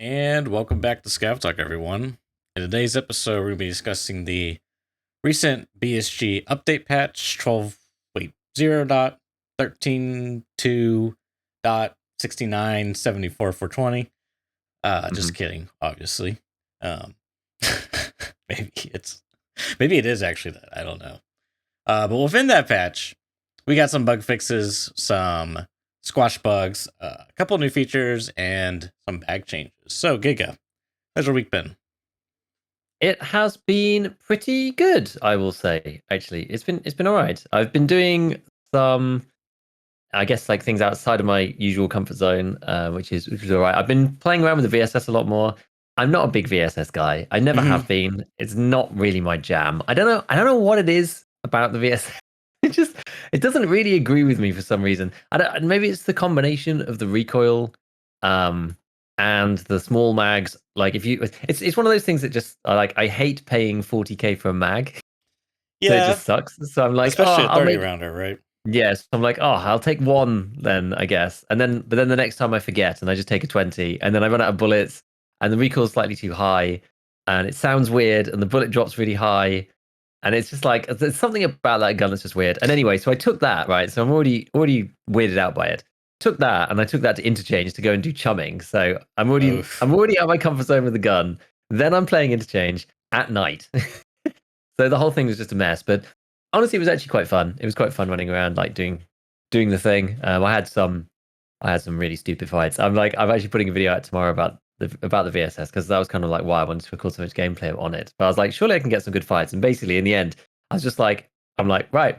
And welcome back to ScavTalk, everyone. In today's episode, we're going to be discussing the recent BSG update patch 0.0.13.2.6974.420. Just kidding, obviously. Um, maybe maybe it is actually that. I don't know. But within that patch, we got some bug fixes, some squash bugs, a couple new features, and some bag changes. So, Giga, how's your week been? It has been pretty good, I will say. Actually, it's been all right. I've been doing some, I guess, like things outside of my usual comfort zone, which is all right. I've been playing around with the VSS a lot more. I'm not a big VSS guy. I never have been. It's not really my jam. I don't know. I don't know what it is about the VSS. It doesn't really agree with me for some reason. Maybe it's the combination of the recoil, and the small mags. Like it's one of those things that just I hate paying 40k for a mag. So it Yeah, just sucks. So I'm like, especially a I'll 30 make. rounder, right? Yes, I'm like, I'll take one then, I guess. But then the next time I forget and I just take a 20 and then I run out of bullets and the recoil's slightly too high and it sounds weird and the bullet drops really high. And it's just like, there's something about that gun that's just weird. And anyway, so I took that, right? So I'm already weirded out by it. Took that and I took that to interchange to go and do chumming. So Oof. I'm already out of my comfort zone with the gun. Then I'm playing interchange at night. So the whole thing was just a mess. But honestly, it was actually quite fun. It was quite fun running around, like doing the thing. I had some really stupid fights. I'm actually putting a video out tomorrow about the VSS because that was kind of like why I wanted to record so much gameplay on it. But I was like, surely I can get some good fights. And basically, in the end, I was just like, I'm like, right,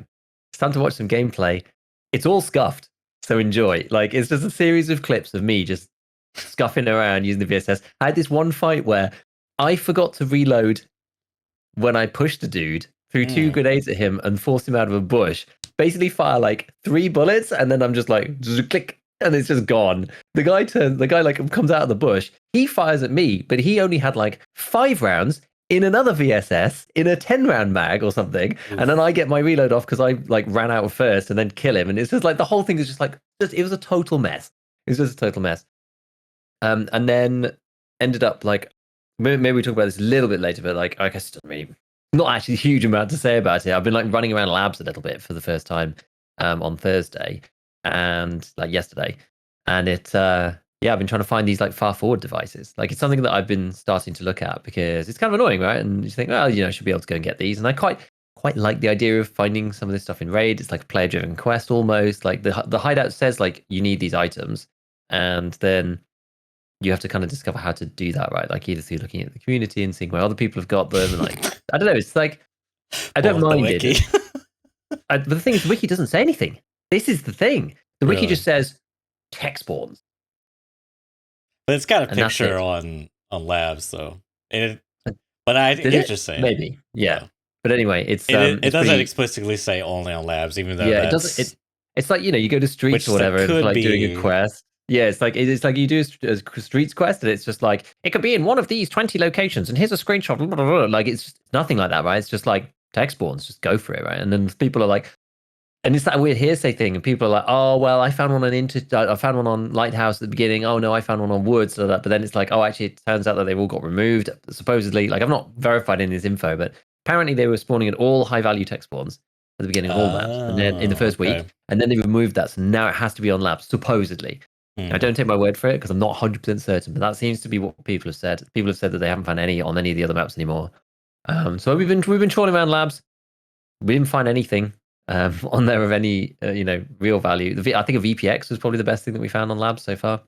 it's time to watch some gameplay. It's all scuffed, so enjoy. Like it's just a series of clips of me just scuffing around using the VSS. I had this one fight where I forgot to reload when I pushed the dude, threw two Mm. grenades at him, and forced him out of a bush. Basically, fire like 3 bullets, and then I'm just like click, and it's just gone. The guy like comes out of the bush. He fires at me, but he only had like 5 rounds in another VSS in a 10 round mag or something, and then Oof. I get my reload off because I like ran out first and then kill him, and it's just like the whole thing is just like it was a total mess. It was just a total mess. And then ended up like maybe we talk about this a little bit later, but like I guess it doesn't really not actually a huge amount to say about it. I've been like running around labs a little bit for the first time on Thursday and like yesterday, and yeah, I've been trying to find these like far forward devices. Like it's something that I've been starting to look at because it's kind of annoying, right? And you think, well, I should be able to go and get these, and I quite like the idea of finding some of this stuff in raid. It's like a player driven quest almost. Like the hideout says like you need these items, and then you have to kind of discover how to do that, right? Like either through looking at the community and seeing where other people have got them, and like I don't know, it's like I don't Well, the mind wiki. it. But the thing is, the wiki doesn't say anything. This is the thing. The wiki Really? just says tech spawns, But it's got a and that's picture it. on labs, though. And Uh, but I get Did what it? you're saying. Maybe, yeah. Yeah. But anyway, It it's doesn't pretty. explicitly say only on labs, even though Yeah, it doesn't. that's It's like you go to streets or which that whatever and for could like doing a be. quest. Yeah, it's like you do a streets quest and it's just like it could be in one of these 20 locations and here's a screenshot. Blah, blah, blah. Like it's nothing like that, right? It's just like tech spawns, just go for it, right? And then people are like, and it's that weird hearsay thing, and people are like, oh well, I found one I found one on Lighthouse at the beginning. Oh no, I found one on Woods, so that. But then it's like, oh, actually, it turns out that they've all got removed. Supposedly, like I've not verified any of this info, but apparently they were spawning at all high value tech spawns at the beginning of all maps, and then in the Oh, first okay. week, and then they removed that, so now it has to be on labs, supposedly. I Hmm. don't take my word for it because I'm not 100% certain, but that seems to be what people have said. People have said that they haven't found any on any of the other maps anymore. So we've been trawling around labs. We didn't find anything on there of any real value. I think a VPX was probably the best thing that we found on labs so far.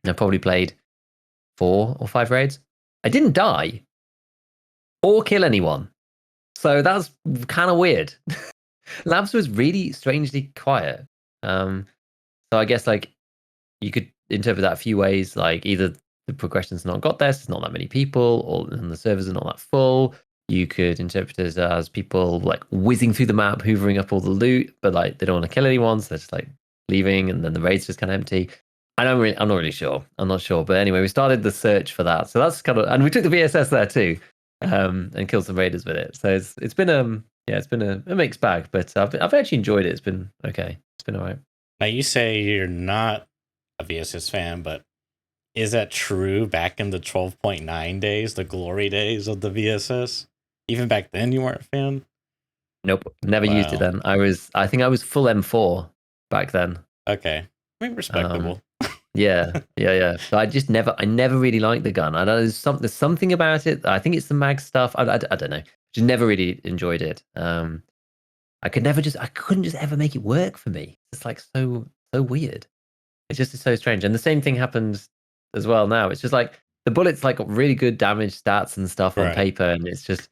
I've probably played 4 or 5 raids. I didn't die or kill anyone, so that's kind of weird. Labs was really strangely quiet. So I guess like you could interpret that a few ways. Like either the progression's not got there, so there's not that many people, or and the servers are not that full. You could interpret it as people like whizzing through the map, hoovering up all the loot, but like they don't want to kill anyone, so they're just like leaving, and then the raid's just kind of empty. I'm not really sure. I'm not sure, but anyway, we started the search for that. So that's kind of, and we took the VSS there too, and killed some raiders with it. So it's been yeah, it's been a mixed bag, but I've actually enjoyed it. It's been okay. It's been alright. Now you say you're not a VSS fan, but is that true back in the 12.9 days, the glory days of the VSS? Even back then, you weren't a fan? Nope, never used it Wow. then. I think I was full M4 back then. Okay. I mean, Um, respectable. yeah. But I never really liked the gun. I know there's something about it. I think it's the mag stuff. I don't know. Just never really enjoyed it. I couldn't just ever make it work for me. It's like so weird. It's just so strange. And the same thing happens as well now. It's just like the bullets like got really good damage stats and stuff on Right. paper, and it's just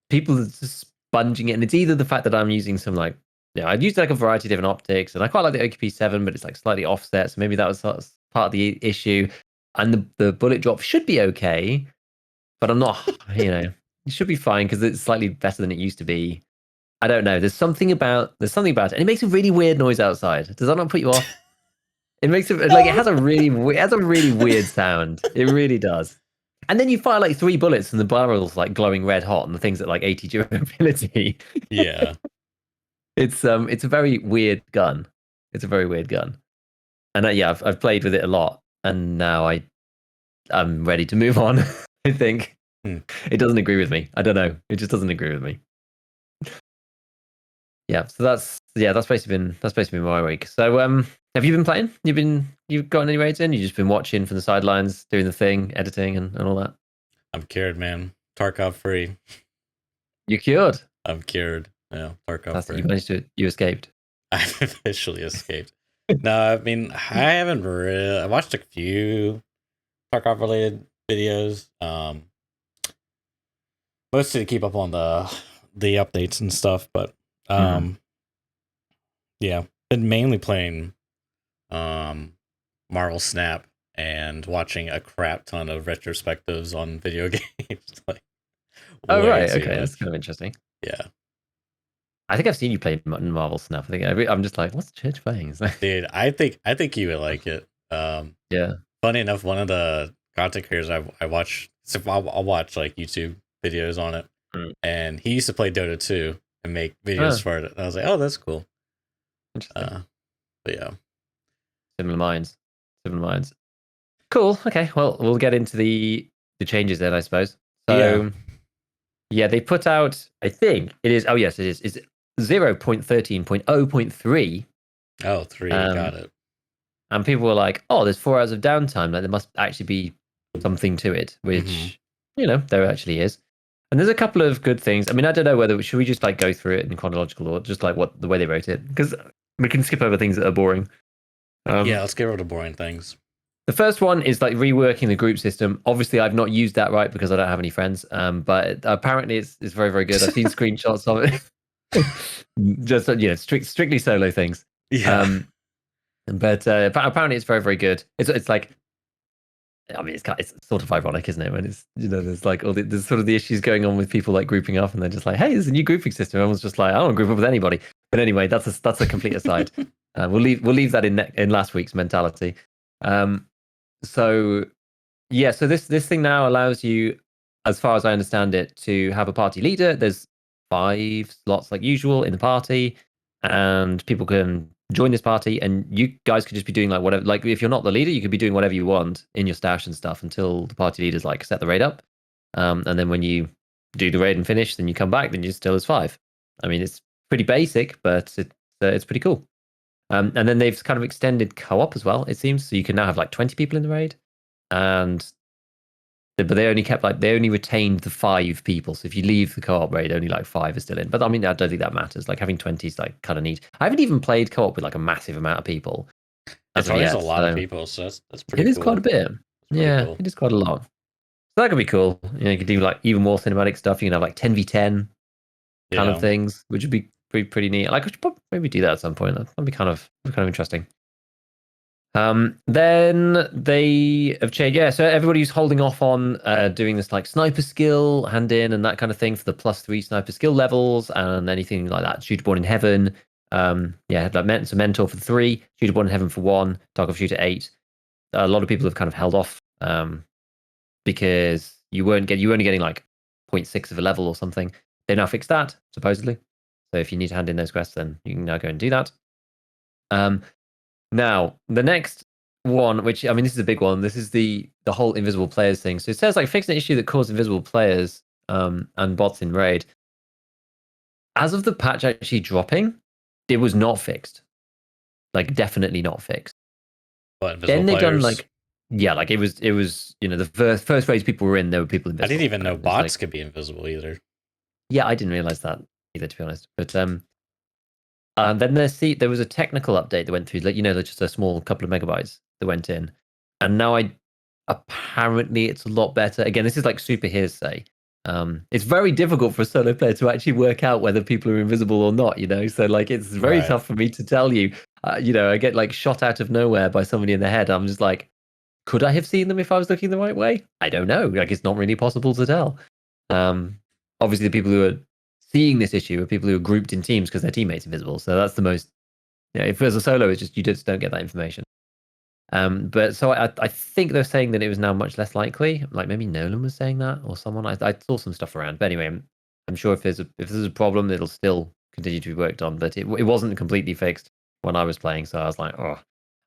people are just sponging it. And it's either the fact that I'm using some like I've used like a variety of different optics, and I quite like the OKP7, but it's like slightly offset, so maybe that was sort of part of the issue. And the bullet drop should be okay, but I'm not. It should be fine because it's slightly better than it used to be. I don't know. There's something about it, and it makes a really weird noise outside. Does that not put you off? It makes it like it has a really weird sound. It really does. And then you fire like 3 bullets, and the barrel's like glowing red hot, and the thing's at like 80 durability. Yeah. It's a very weird gun. It's a very weird gun. And yeah, I've played with it a lot, and now I'm ready to move on. I think Hmm. it doesn't agree with me. I don't know. It just doesn't agree with me. Yeah, so that's basically been my week. So have you been playing? You've gotten any raids in? You've just been watching from the sidelines, doing the thing, editing and all that. I'm cured, man. Tarkov free. You cured. I'm cured. Yeah, Tarkov That's free. you escaped. I've officially escaped. No, I mean I haven't really. I watched a few Tarkov related videos. Mostly to keep up on the updates and stuff, but yeah, been mainly playing Marvel Snap and watching a crap ton of retrospectives on video games. Like Oh way right, too okay, that's much. kind of interesting. Yeah, I think I've seen you play Marvel Snap. I'm just like, what's Church playing? dude, I think you would like it. Yeah. Funny enough, one of the content creators I watch, so I'll watch like YouTube videos on it, Mm. and he used to play Dota 2 and make videos Oh, for it. And I was like, oh, that's cool. interesting. But yeah, Similar minds. Similar minds. Cool. Okay. Well, we'll get into the changes then, I suppose. yeah. So yeah, they put out. I think it is. Oh yes, it is. Is 0.13.0.3. Oh, 3, got Um, it. and people were like, "Oh, there's 4 hours of downtime. Like there must actually be something to it," Mm-hmm. which there actually is. And there's a couple of good things. I mean, I don't know whether should we just like go through it in chronological order, just like what the way they wrote it, because we can skip over things that are boring. Yeah, let's get rid of boring things. The first one is like reworking the group system. Obviously, I've not used that right because I don't have any friends. But apparently, it's very very good. I've seen screenshots of it. Just strictly solo things. Yeah. But apparently, it's very very good. It's like, I mean, it's sort of ironic, isn't it? When it's there's like there's sort of the issues going on with people like grouping up, and they're just like, hey, there's a new grouping system. Everyone's just like, I don't group up with anybody. But anyway, that's a complete aside. We'll leave that in last week's mentality. So yeah, so this thing now allows you, as far as I understand it, to have a party leader. There's 5 slots like usual in the party, and people can join this party, and you guys could just be doing like whatever. Like if you're not the leader, you could be doing whatever you want in your stash and stuff until the party leaders like set the raid up. And then when you do the raid and finish, then you come back, then you're still as 5. I mean, it's pretty basic, but it's pretty cool. And then they've kind of extended co-op as well, it seems. So you can now have like 20 people in the raid. And but they only retained the 5 people. So if you leave the co-op raid, only like 5 are still in. But I mean, I don't think that matters. Like having 20 is like kind of neat. I haven't even played co-op with like a massive amount of people as It's of always yet. a lot of So people, so that's it pretty is quite cool. a bit. It's pretty Yeah, cool. it is quite a lot. So that could be cool. You could do like even more cinematic stuff. You can have like 10v10 kind of Yeah. things, which would be pretty neat. Like I should probably maybe do that at some point. That'd be kind of interesting. Then they have changed. Yeah, so everybody's holding off on doing this like sniper skill, hand in, and that kind of thing for the +3 sniper skill levels and anything like that. Shooter Born in Heaven. Yeah, like so Mentor for 3, Shooter Born in Heaven for 1, Tarkov Shooter 8. A lot of people have kind of held off because you were only getting like 0.6 of a level or something. They now fixed that supposedly. So if you need to hand in those quests, then you can now go and do that. Now, the next one, which I mean, this is a big one. This is the whole invisible players thing. So it says like fix an issue that caused invisible players and bots in raid. As of the patch actually dropping, it was not fixed. Like definitely not fixed. But invisible Then they done players. like it was the first raids people were in, there were people invisible. I didn't even know It was bots like, could be invisible either. yeah, I didn't realize that either, to be honest. But then there was a technical update that went through, like just a small couple of megabytes that went in, and now apparently it's a lot better. Again, this is like super hearsay. It's very difficult for a solo player to actually work out whether people are invisible or not. So like it's very Right. tough for me to tell you. I get like shot out of nowhere by somebody in the head. I'm just like, could I have seen them if I was looking the right way? I don't know. Like it's not really possible to tell. Obviously, the people who are seeing this issue are people who are grouped in teams because their teammates invisible. So that's the most. If there's a solo, it's just you just don't get that information. But so I think they're saying that it was now much less likely. Like maybe Nolan was saying that or someone. I saw some stuff around. But anyway, I'm sure if there's a problem, it'll still continue to be worked on. But it wasn't completely fixed when I was playing. So I was like, oh.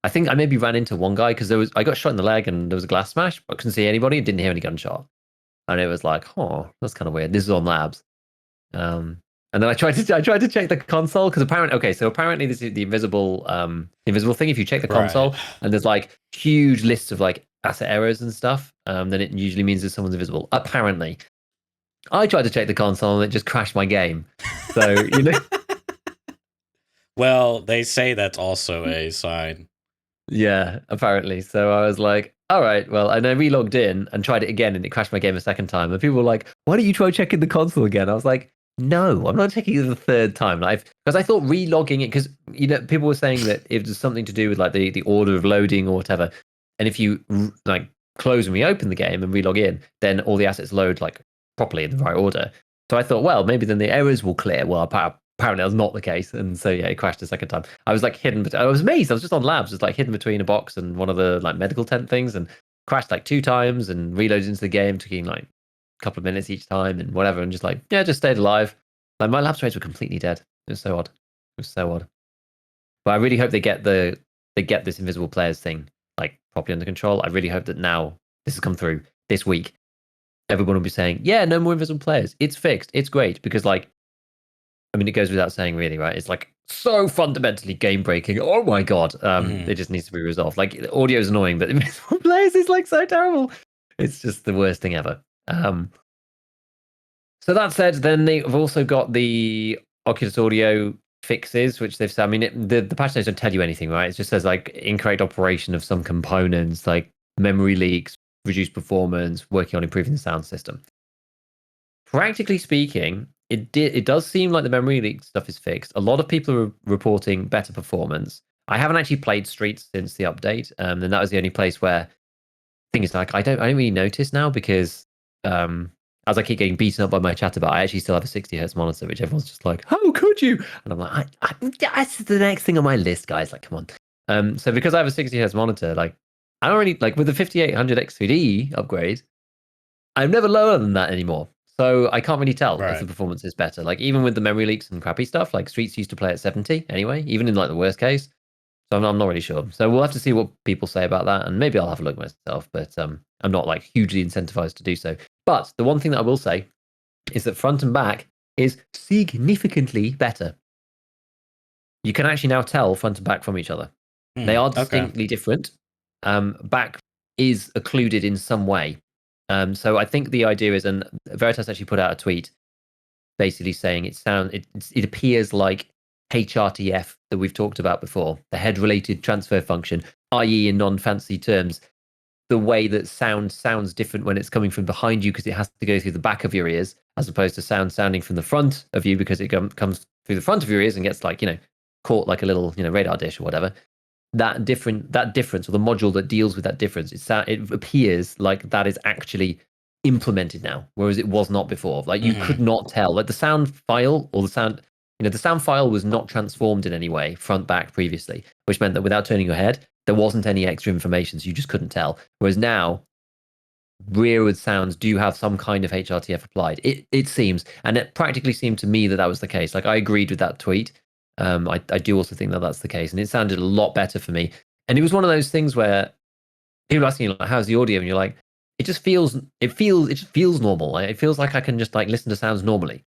I think I maybe ran into one guy because I got shot in the leg and there was a glass smash, but I couldn't see anybody. Didn't hear any gunshot, and it was like, oh, that's kind of weird. This is on labs. And then I tried to check the console because apparently this is the invisible thing. If you check the console and there's like huge lists of like asset errors and stuff, then it usually means that someone's invisible. Apparently, I tried to check the console and it just crashed my game. So Well, they say that's also a sign. Yeah, apparently. So I was like, all right, well, and I relogged in and tried it again and it crashed my game a second time. And people were like, why don't you try checking the console again? I was like, no, I'm not checking it the third time. Because I thought relogging it, because people were saying that if there's something to do with like the order of loading or whatever, and if you like close and reopen the game and relog in, then all the assets load like properly in the right order. So I thought, well, maybe then the errors will clear. Well, apparently that was not the case, and so yeah, it crashed a second time. I was like hidden, but I was amazed. I was just on labs, just like hidden between a box and one of the like medical tent things, and crashed like 2 times and reloaded into the game, taking like a couple of minutes each time and whatever, and just like just stayed alive. Like my lab trades were completely dead. It was so odd. It was so odd. But I really hope they get this invisible players thing like properly under control. I really hope that now this has come through this week. Everyone will be saying, yeah, no more invisible players. It's fixed. It's great because like, I mean, it goes without saying, really, right? It's like so fundamentally game breaking. Oh my god, it just needs to be resolved. Like the audio is annoying, but invisible players is like so terrible. It's just the worst thing ever. So that said, then they've also got the Oculus Audio fixes, which they've said. I mean, the patch notes don't tell you anything, right? It just says like incorrect operation of some components, like memory leaks, reduced performance, working on improving the sound system. Practically speaking, it does seem like the memory leak stuff is fixed. A lot of people are reporting better performance. I haven't actually played Streets since the update, and that was the only place where things like I don't really notice now because as I keep getting beaten up by my chat about, I actually still have a 60 hertz monitor, which everyone's just like, how could you? And I'm like, that's the next thing on my list, guys. Like, come on. So because I have a 60 hertz monitor, like, I don't really like with the 5800 X3D upgrade, I'm never lower than that anymore. So I can't really tell if the performance is better. Like even with the memory leaks and crappy stuff, like Streets used to play at 70 anyway, even in like the worst case. So I'm not really sure. So we'll have to see what people say about that, and maybe I'll have a look myself. But I'm not like hugely incentivized to do so. But the one thing that I will say is that front and back is significantly better. You can actually now tell front and back from each other. They are distinctly different. Back is occluded in some way. So I think the idea is, and Veritas actually put out a tweet basically saying it appears like HRTF that we've talked about before, the head-related transfer function, i.e. in non-fancy terms, the way that sound sounds different when it's coming from behind you because it has to go through the back of your ears, as opposed to sound sounding from the front of you because it comes through the front of your ears and gets like, caught like a little, radar dish or whatever. That difference, or the module that deals with that difference, it appears like that is actually implemented now, whereas it was not before. Like you could not tell, like the sound file or the sound, the sound file was not transformed in any way front back previously, which meant that without turning your head, there wasn't any extra information, so you just couldn't tell. Whereas now, rearward sounds do have some kind of HRTF applied. It seems, and it practically seemed to me that was the case. Like I agreed with that tweet. I do also think that that's the case, and it sounded a lot better for me. And it was one of those things where people asking you like, "How's the audio?" and you're like, it just feels normal. Like, it feels like I can just like listen to sounds normally,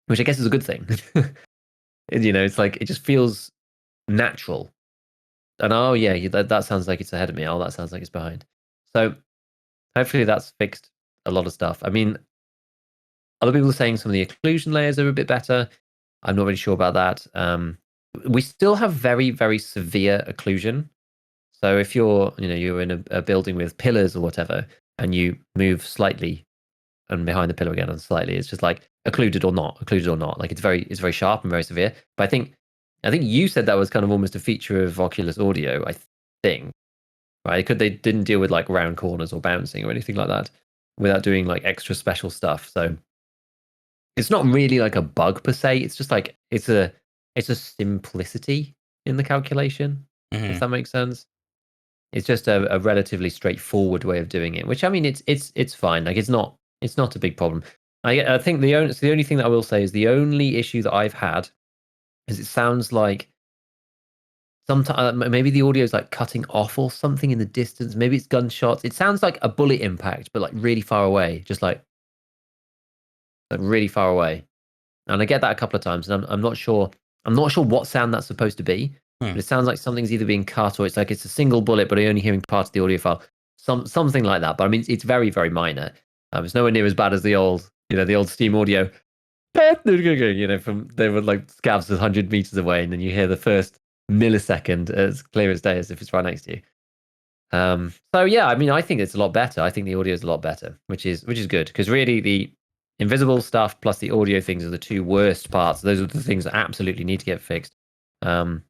which I guess is a good thing. It's like it just feels natural. And oh yeah, that sounds like it's ahead of me. Oh, that sounds like it's behind. So hopefully that's fixed a lot of stuff. I mean, other people are saying some of the occlusion layers are a bit better. I'm not really sure about that. We still have very, very severe occlusion. So if you're in a building with pillars or whatever, and you move slightly and behind the pillar again and slightly, it's just like occluded or not. Like it's very sharp and very severe. But I think you said that was kind of almost a feature of Oculus Audio. I think, right? Because they didn't deal with like round corners or bouncing or anything like that without doing like extra special stuff. So it's not really like a bug per se. It's just like it's a simplicity in the calculation, if Mm-hmm. that makes sense. It's just a relatively straightforward way of doing it, which I mean, it's fine. Like it's not a big problem. I think the only thing that I will say is the only issue that I've had is it sounds like sometimes maybe the audio is like cutting off or something in the distance. Maybe it's gunshots. It sounds like a bullet impact, but like really far away, just like really far away. And I get that a couple of times, and I'm not sure. I'm not sure what sound that's supposed to be, Hmm. but it sounds like something's either being cut or it's like it's a single bullet, but I'm only hearing part of the audio file. Something like that. But I mean, it's very very minor. It's nowhere near as bad as the old Steam audio. From they were like scavs 100 meters away, and then you hear the first millisecond as clear as day, as if it's right next to you. So yeah, I mean, I think it's a lot better. I think the audio is a lot better, which is good because really the invisible stuff plus the audio things are the two worst parts. Those are the things that absolutely need to get fixed. Um,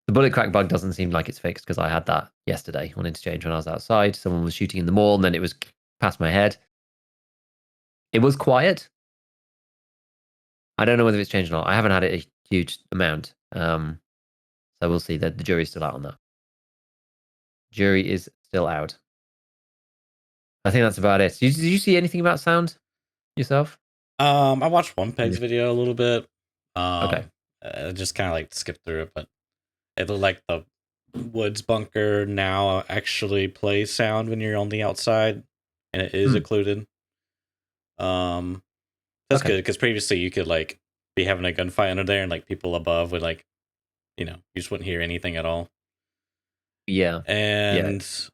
the bullet crack bug doesn't seem like it's fixed because I had that yesterday on Interchange when I was outside. Someone was shooting in the mall, and then it was past my head. It was quiet. I don't know whether it's changed or not. I haven't had it a huge amount. So we'll see. The jury's still out on that. Jury is still out. I think that's about it. Did you see anything about sound yourself? I watched one Peg's Yeah. video a little bit. Okay. I just kind of like skipped through it, but it looked like the woods bunker now actually plays sound when you're on the outside, and it is occluded. That's Okay. good because previously you could like be having a gunfight under there, and like people above would like, you just wouldn't hear anything at all. Yeah. Yeah. And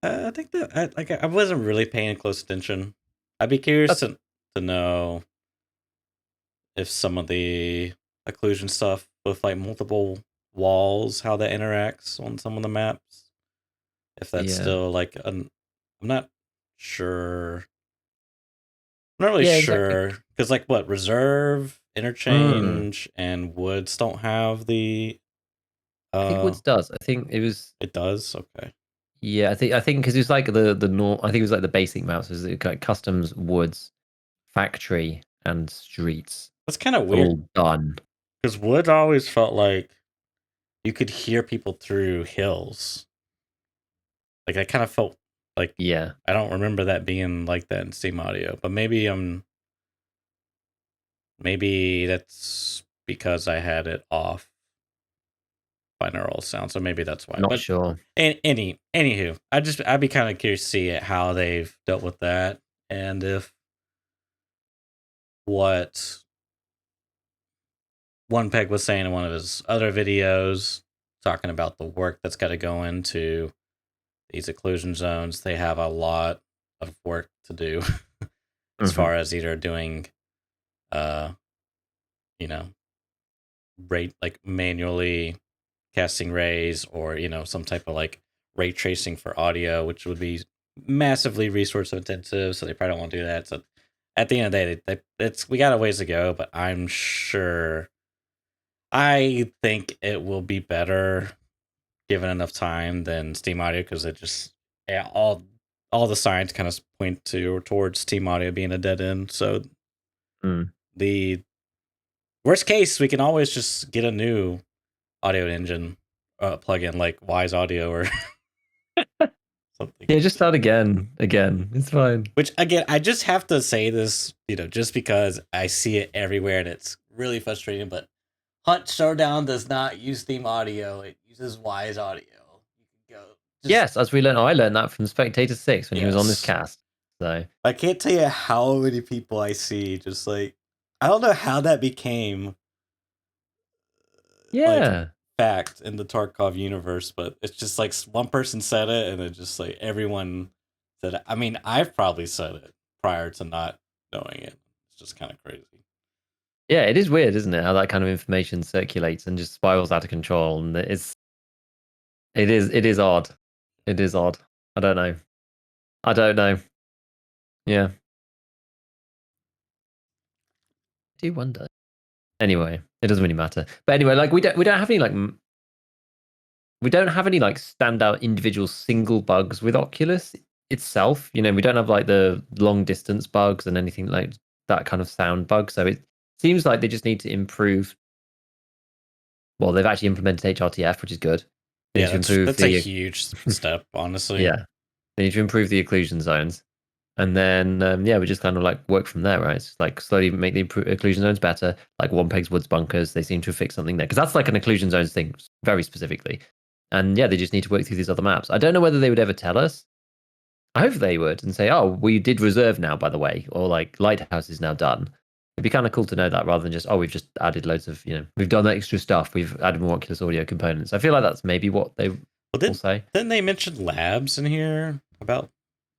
I think that I wasn't really paying close attention. I'd be curious That's to know if some of the occlusion stuff with like multiple walls, how that interacts on some of the maps. If that's yeah. still like I'm not sure. I'm not really Yeah, exactly. sure because like what reserve, Mm. interchange, and woods don't have the. I think Uh, Woods does. I think it was. it does. Okay, Yeah, I think because it's like the norm. I think it was like the basic maps. It was like customs, woods, factory, and streets. that's kind of weird All done. because wood always felt like you could hear people through hills. Like I kind of felt like Yeah. I don't remember that being like that in Steam Audio, but maybe that's because I had it off binaural sound, so maybe that's why. Not But sure. anywho, I'd be kind of curious to see how they've dealt with that and if what One Peg was saying in one of his other videos, talking about the work that's got to go into these occlusion zones. They have a lot of work to do as Hmm. far as either doing, uh, you know, rate like manually casting rays or some type of like ray tracing for audio, which would be massively resource intensive. So they probably don't want to do that. So at the end of the day, we got a ways to go, but I think it will be better given enough time than Steam Audio because it just all the signs kind of point towards Steam Audio being a dead end. So Mm. the worst case, we can always just get a new audio engine plugin like Wise Audio or something. Yeah, just start again. Again, it's fine. Which again, I just have to say this, just because I see it everywhere and it's really frustrating. But Hunt Showdown does not use Steam Audio; it uses Wise Audio. Yes, as we learned, I learned that from Spectator 6 when he was on this cast. So I can't tell you how many people I see just like, I don't know how that became like yeah, fact in the Tarkov universe, but it's just like one person said it and it just like everyone said it. I mean, I've probably said it prior to not knowing it. It's just kind of crazy. yeah, it is weird, isn't it? How that kind of information circulates and just spirals out of control, and it is odd. It is odd. I don't know. I don't know. Yeah, I do wonder. Anyway, it doesn't really matter. But anyway, like we don't have any like we don't have any like standout individual single bugs with Oculus itself. You know, we don't have like the long distance bugs and anything like that kind of sound bug. So it seems like they just need to improve. Well, they've actually implemented HRTF, which is good. They need to improve that's a huge step, honestly. yeah, they need to improve the occlusion zones, and then yeah, we just kind of like work from there, right? It's just like slowly make the occlusion zones better. Like One Peg's Woods bunkers, they seem to have fixed something there because that's like an occlusion zones thing very specifically. And yeah, they just need to work through these other maps. I don't know whether they would ever tell us. I hope they would and say, "Oh, we did reserve now, by the way," or like Lighthouse is now done. It'd be kind of cool to know that rather than just, "Oh, we've just added loads of, we've done extra stuff. We've added more Oculus audio components." I feel like that's maybe what they will say. Didn't they mention labs in here about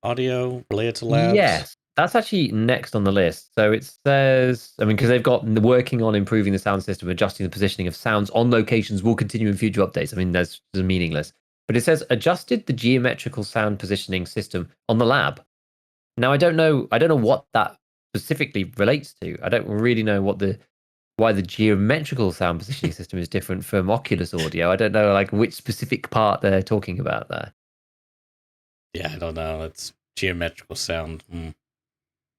audio related to labs? Yes, that's actually next on the list. So it says, I mean, because they've got working on improving the sound system, adjusting the positioning of sounds on locations will continue in future updates. I mean, that's meaningless. But it says adjusted the geometrical sound positioning system on the lab. Now I don't know what that specifically relates to. I don't really know why the geometrical sound positioning system is different from Oculus audio. I don't know like which specific part they're talking about there. Yeah, I don't know. It's geometrical sound.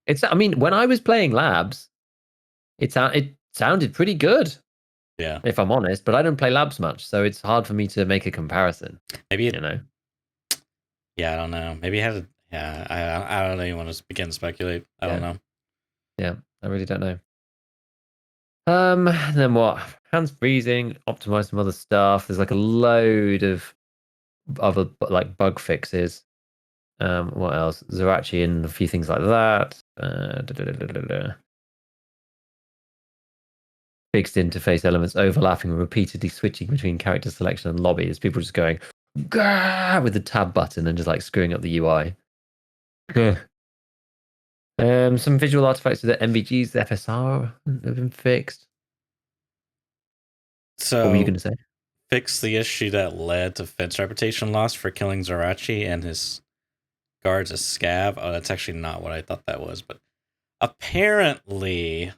It's I mean, when I was playing Labs, it sounded pretty good. Yeah. If I'm honest, but I don't play Labs much, so it's hard for me to make a comparison. Maybe Yeah, I don't know. Maybe it had. Yeah, I don't even want to begin to speculate. I don't know. Yeah, I really don't know. Then what? Hands freezing, optimize some other stuff. There's like a load of other like bug fixes. What else? Zerachi and a few things like that. Fixed interface elements overlapping and repeatedly switching between character selection and lobby as people just going Gah! With the tab button and just like screwing up the UI. Some visual artifacts of the MVGs, the FSR have been fixed. So What were you going to say? Fix the issue that led to Fed's reputation loss for killing Zerachi and his guards as scav. Oh, that's actually not what I thought that was, but apparently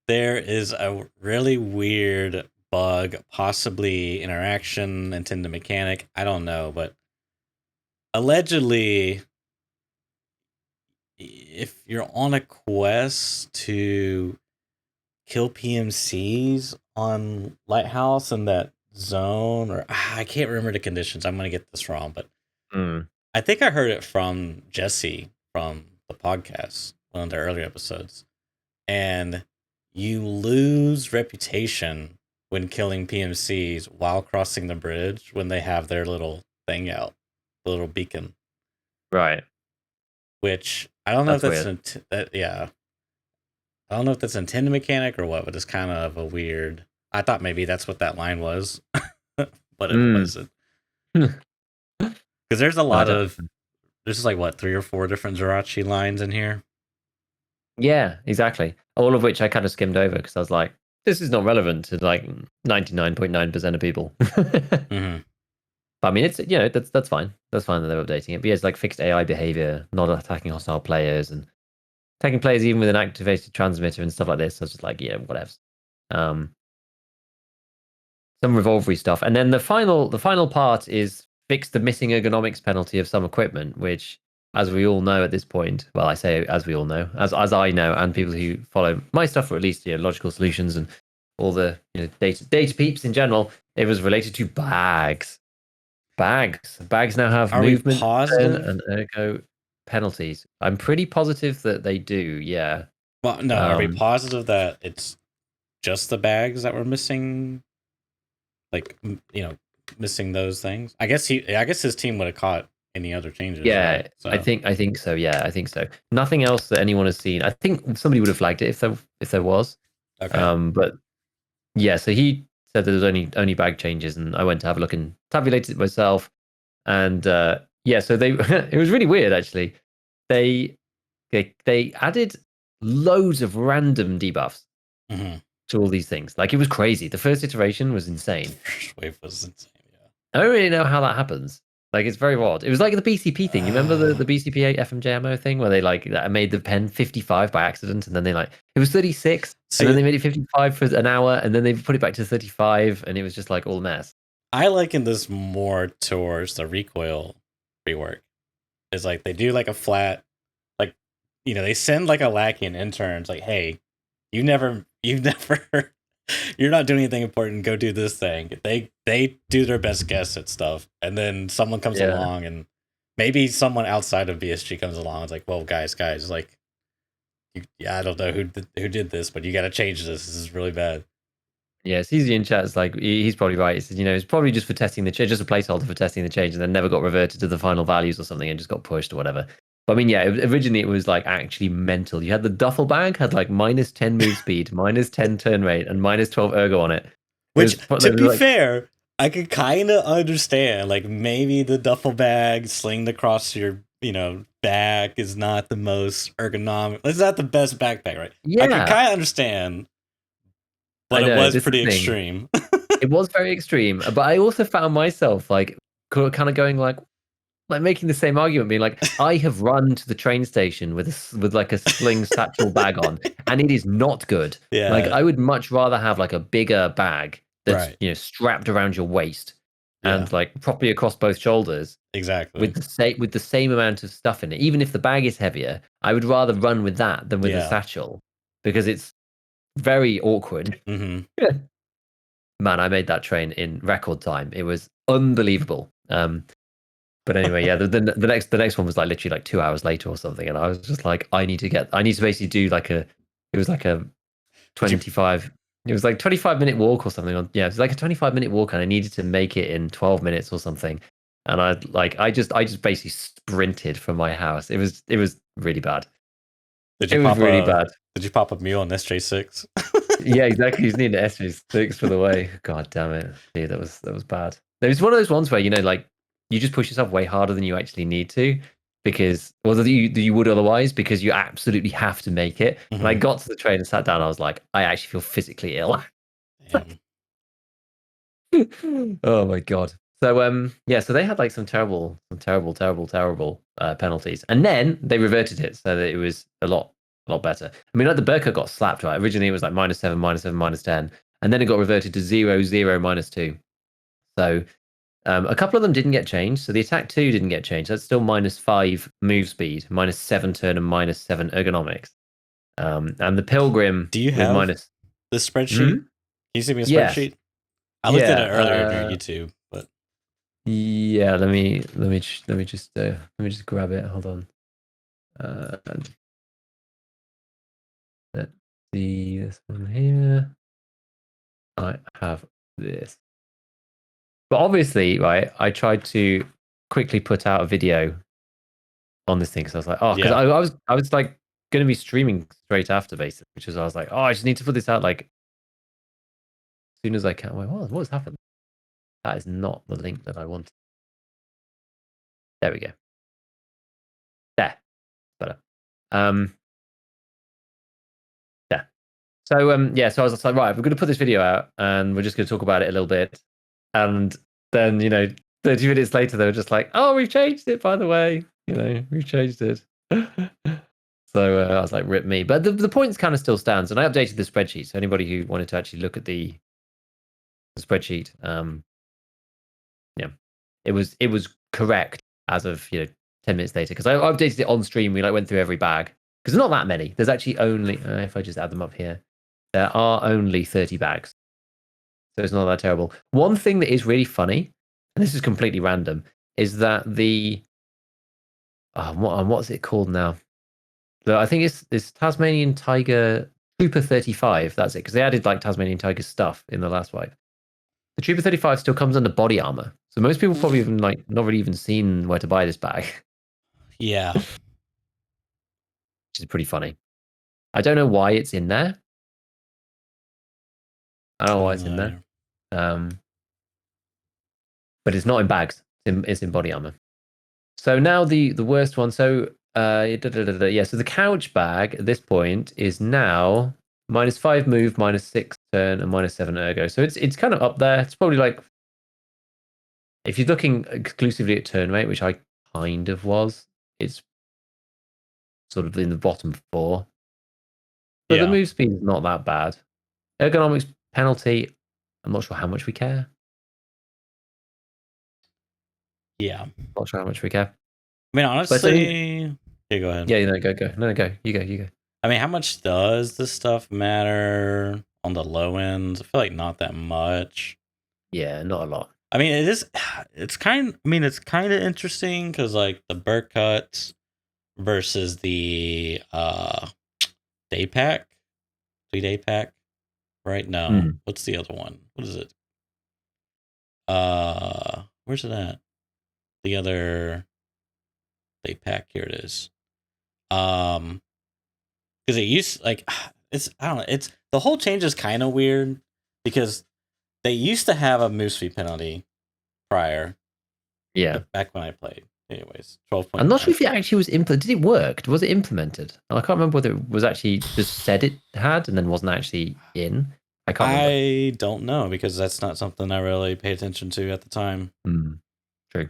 there is a really weird bug, possibly interaction, intended mechanic. I don't know, but allegedly, if you're on a quest to kill PMCs on Lighthouse in that zone, or I can't remember the conditions. I'm gonna get this wrong, but I think I heard it from Jesse from the podcast, one of the earlier episodes, and you lose reputation when killing PMCs while crossing the bridge when they have their little thing out, the little beacon. Right. Which I don't know if that's yeah. I don't know if that's an intended mechanic or what, but it's kind of a weird. I thought maybe that's what that line was, but it wasn't. Because there's a lot of there's like what 3 or 4 different Zerachi lines in here. Yeah, exactly. All of which I kind of skimmed over because I was like, this is not relevant to like 99.9% of people. Mm-hmm. But I mean, it's that's fine. That's fine that they're updating it. But yeah, it's like fixed AI behavior, not attacking hostile players, and attacking players even with an activated transmitter and stuff like this. So it's just like whatever. Some revolvery stuff, and then the final part is fix the missing ergonomics penalty of some equipment, which, as we all know at this point, well, I say as we all know, as I know, and people who follow my stuff, or at least Logical Solutions and all the data peeps in general, it was related to bags. Bags now have movement and ergo penalties. I'm pretty positive that they do. Yeah. Well, no, are we positive that it's just the bags that were missing? Like missing those things. I guess his team would have caught any other changes, Yeah, right? So I think so. Yeah, I think so. Nothing else that anyone has seen. I think somebody would have flagged it if there was. okay. But yeah, so he said there was only bag changes, and I went to have a look and tabulated it myself. And yeah, so they it was really weird actually. They they added loads of random debuffs Mm-hmm. to all these things. Like it was crazy. The first iteration was insane. First wave was insane. I don't really know how that happens. Like it's very odd. It was like the BCP thing. You remember the BCP FMJ ammo thing where they like made the pen 55 by accident, and then they like it was 36, and then they made it 55 for an hour, and then they put it back to 35, and it was just like all a mess. I liken this more towards the recoil rework. It's like they do like a flat, like they send like a lackey and interns like, hey, you've never, you're not doing anything important. Go do this thing. They do their best guess at stuff, and then someone comes along, and maybe someone outside of BSG comes along. It's like, well, guys, like, I don't know who did this, but you got to change this. This is really bad. Yeah, CZ in chat is like, he's probably right. He says, it's probably just for testing the change, just a placeholder for testing the change, and then never got reverted to the final values or something and just got pushed or whatever. But I mean, yeah, originally it was like actually mental. You had the duffel bag, had like minus 10 move speed, minus 10 turn rate, and minus 12 ergo on it. Which, to be fair, I could kind of understand. Like maybe the duffel bag slinged across your, back is not the most ergonomic. It's not the best backpack, right? Yeah. I can kind of understand. But it was pretty extreme. It was very extreme. But I also found myself like kind of going like making the same argument, being like, I have run to the train station with like a sling satchel bag on, and it is not good. Yeah. Like I would much rather have like a bigger bag that's strapped around your waist and like properly across both shoulders. Exactly. With the same amount of stuff in it. Even if the bag is heavier, I would rather run with that than with a satchel because it's very awkward. Mm-hmm. Man, I made that train in record time. It was unbelievable. But anyway, yeah, the next one was like literally like 2 hours later or something, and I was just like, I need to basically do like it was like a 25. It was like 25-minute walk or something. Yeah, it was like a 25-minute walk, and I needed to make it in 12 minutes or something. And I just basically sprinted from my house. It was really bad. It was really bad. Did you pop a mule on SJ6? Yeah, exactly. You just need an SJ6 for the way. God damn it. Yeah, that was bad. It was one of those ones where, like, you just push yourself way harder than you actually need to because, well, that you would otherwise, because you absolutely have to make it. Mm-hmm. When I got to the train and sat down, I was like, I actually feel physically ill. Oh my God. So yeah, so they had like some terrible penalties, and then they reverted it so that it was a lot better. I mean, like the Burka got slapped, right? Originally it was like -7, -7, -10, and then it got reverted to 0, 0, -2. So a couple of them didn't get changed. So the attack 2 didn't get changed. That's still -5 move speed, -7 turn, and -7 ergonomics. And the Pilgrim. Do you have the spreadsheet? Can you see me a spreadsheet? Yes. I looked at it earlier on your YouTube, but yeah, let me just grab it. Hold on. Let's see this one here. I have this. But obviously, right, I tried to quickly put out a video on this thing because I was like, oh, because I was like going to be streaming straight after, basically, which is I was like, oh, I just need to put this out like as soon as I can. Wait, what's happened? That is not the link that I wanted. There we go. There, better. Yeah. So yeah, so I was just like, right, we're going to put this video out and we're just going to talk about it a little bit, and then 30 minutes later they were just like, oh, we've changed it, by the way. We've changed it. So I was like, rip me. But the points kind of still stands, and I updated the spreadsheet. So anybody who wanted to actually look at the spreadsheet, yeah, it was correct as of 10 minutes later, because I updated it on stream. We went through every bag because there's not that many. There's actually only if I just add them up here, there are only 30 bags, so it's not that terrible. One thing that is really funny, and this is completely random, is that the what's it called now? I think it's Tasmanian Tiger Trooper 35. That's it, because they added like Tasmanian Tiger stuff in the last wipe. The Trooper 35 still comes under body armor. So most people probably even like not really even seen where to buy this bag. Yeah. Which is pretty funny. I don't know why it's in there. I don't know why it's in there. But it's not in bags. It's in body armor. So now the worst one. So yeah. So the couch bag at this point is now -5 move, -6 turn, and -7 ergo. So it's kind of up there. It's probably like if you're looking exclusively at turn rate, which I kind of was, it's sort of in the bottom 4. But the move speed is not that bad. Ergonomics penalty, I'm not sure how much we care. Yeah. Not sure how much we care. I mean, honestly, yeah, go ahead. Yeah, go. No, go. You go. I mean, how much does this stuff matter on the low end? I feel like not that much. Yeah, not a lot. I mean, it's kind of interesting because like the burr cuts versus the day pack, 3-day pack, right? No, what's the other one? What is it? Where's it at? The other day pack. Here it is. Because it used like it's I don't know. It's the whole change is kind of weird because they used to have a move speed penalty prior. Yeah. Back when I played. Anyways, 12. I'm not sure if it actually was implemented. Did it work? Was it implemented? I can't remember whether it was actually just said it had and then wasn't actually in. I can't remember. I don't know because that's not something I really paid attention to at the time. True.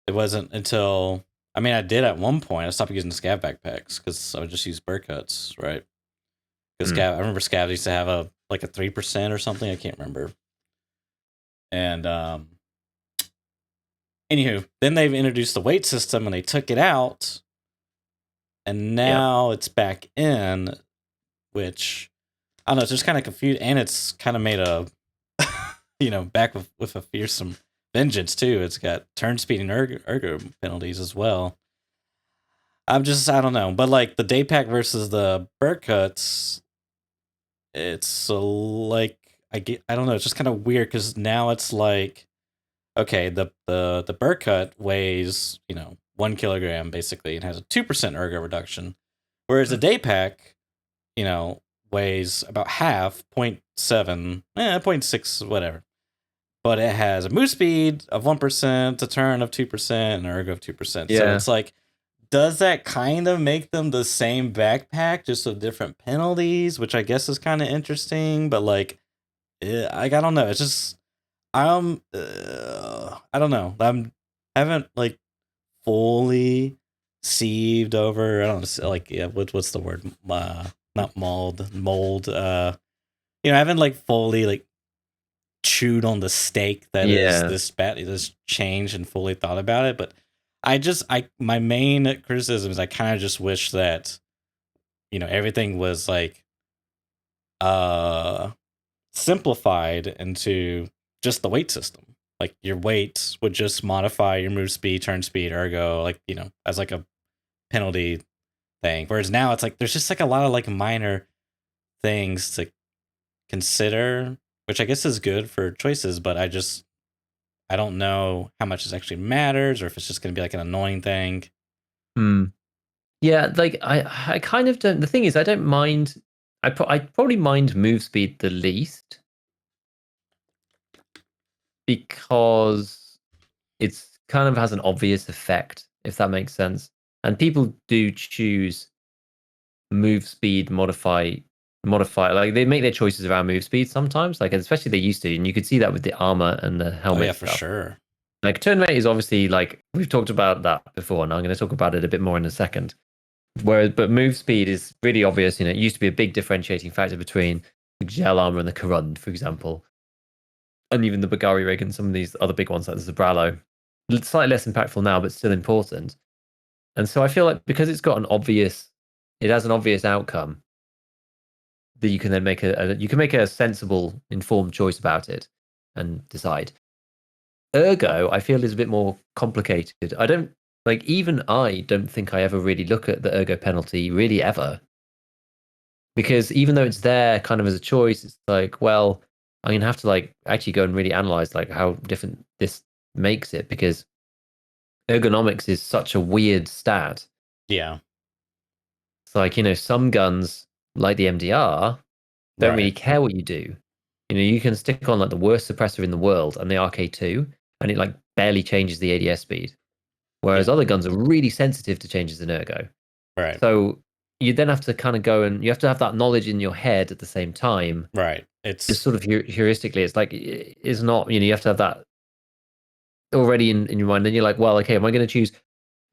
It wasn't until I mean I did at one point. I stopped using the scav backpacks because I would just use burr cuts, right? Because I remember scav used to have a 3% or something. I can't remember. And anywho, then they've introduced the weight system and they took it out, and now it's back in, which I don't know. It's just kind of confused, and it's kind of made a back with a fearsome vengeance too. It's got turn speed and ergo penalties as well. I don't know, but like the day pack versus the burr cuts, it's like I don't know. It's just kind of weird because now it's like, okay, the burr cut weighs 1 kilogram basically and has a 2% ergo reduction, whereas the day pack, weighs about half, 0.7, 0.6, whatever. But it has a move speed of 1%, a turn of 2%, and an ergo of 2%. Yeah. So it's like, does that kind of make them the same backpack, just with different penalties, which I guess is kind of interesting, but like, I don't know. It's just, I don't know. Haven't like fully sieved over. I don't know, like, yeah, what's the word? Not mold. I haven't like fully like chewed on the steak that is this change and fully thought about it. But my main criticism is I kind of just wish that everything was like simplified into just the weight system. Like your weight would just modify your move speed, turn speed, ergo, like as like a penalty thing. Whereas now it's like there's just like a lot of like minor things to consider, which I guess is good for choices, but I don't know how much it actually matters or if it's just going to be like an annoying thing. Yeah, like I kind of don't. The thing is, I don't mind. I probably mind move speed the least because it's kind of has an obvious effect, if that makes sense. And people do choose move speed modify, like they make their choices around move speed sometimes, like especially they used to, and you could see that with the armor and the helmet. Oh yeah, for sure. Like turn rate is obviously like we've talked about that before, and I'm going to talk about it a bit more in a second. But move speed is really obvious. It used to be a big differentiating factor between the gel armor and the Karund, for example, and even the Bagari rig and some of these other big ones like the Zabralo. It's slightly less impactful now, but still important. And so I feel like because it has an obvious outcome, that you can then make a sensible, informed choice about it and decide. Ergo, I feel is a bit more complicated. Even I don't think I ever really look at the ergo penalty really ever. Because even though it's there kind of as a choice, it's like, well, I'm gonna have to like actually go and really analyze like how different this makes it, because ergonomics is such a weird stat. Yeah. It's like, some guns like the MDR don't really Right. care what you do. You can stick on like the worst suppressor in the world and the RK2, and it like barely changes the ADS speed. Whereas Yeah. other guns are really sensitive to changes in ergo. Right. So you then have to kind of go, and you have to have that knowledge in your head at the same time. Right. Just It's sort of heuristically, it's like, it's not, you have to have that already in your mind. Then you're like, well, okay, am I going to choose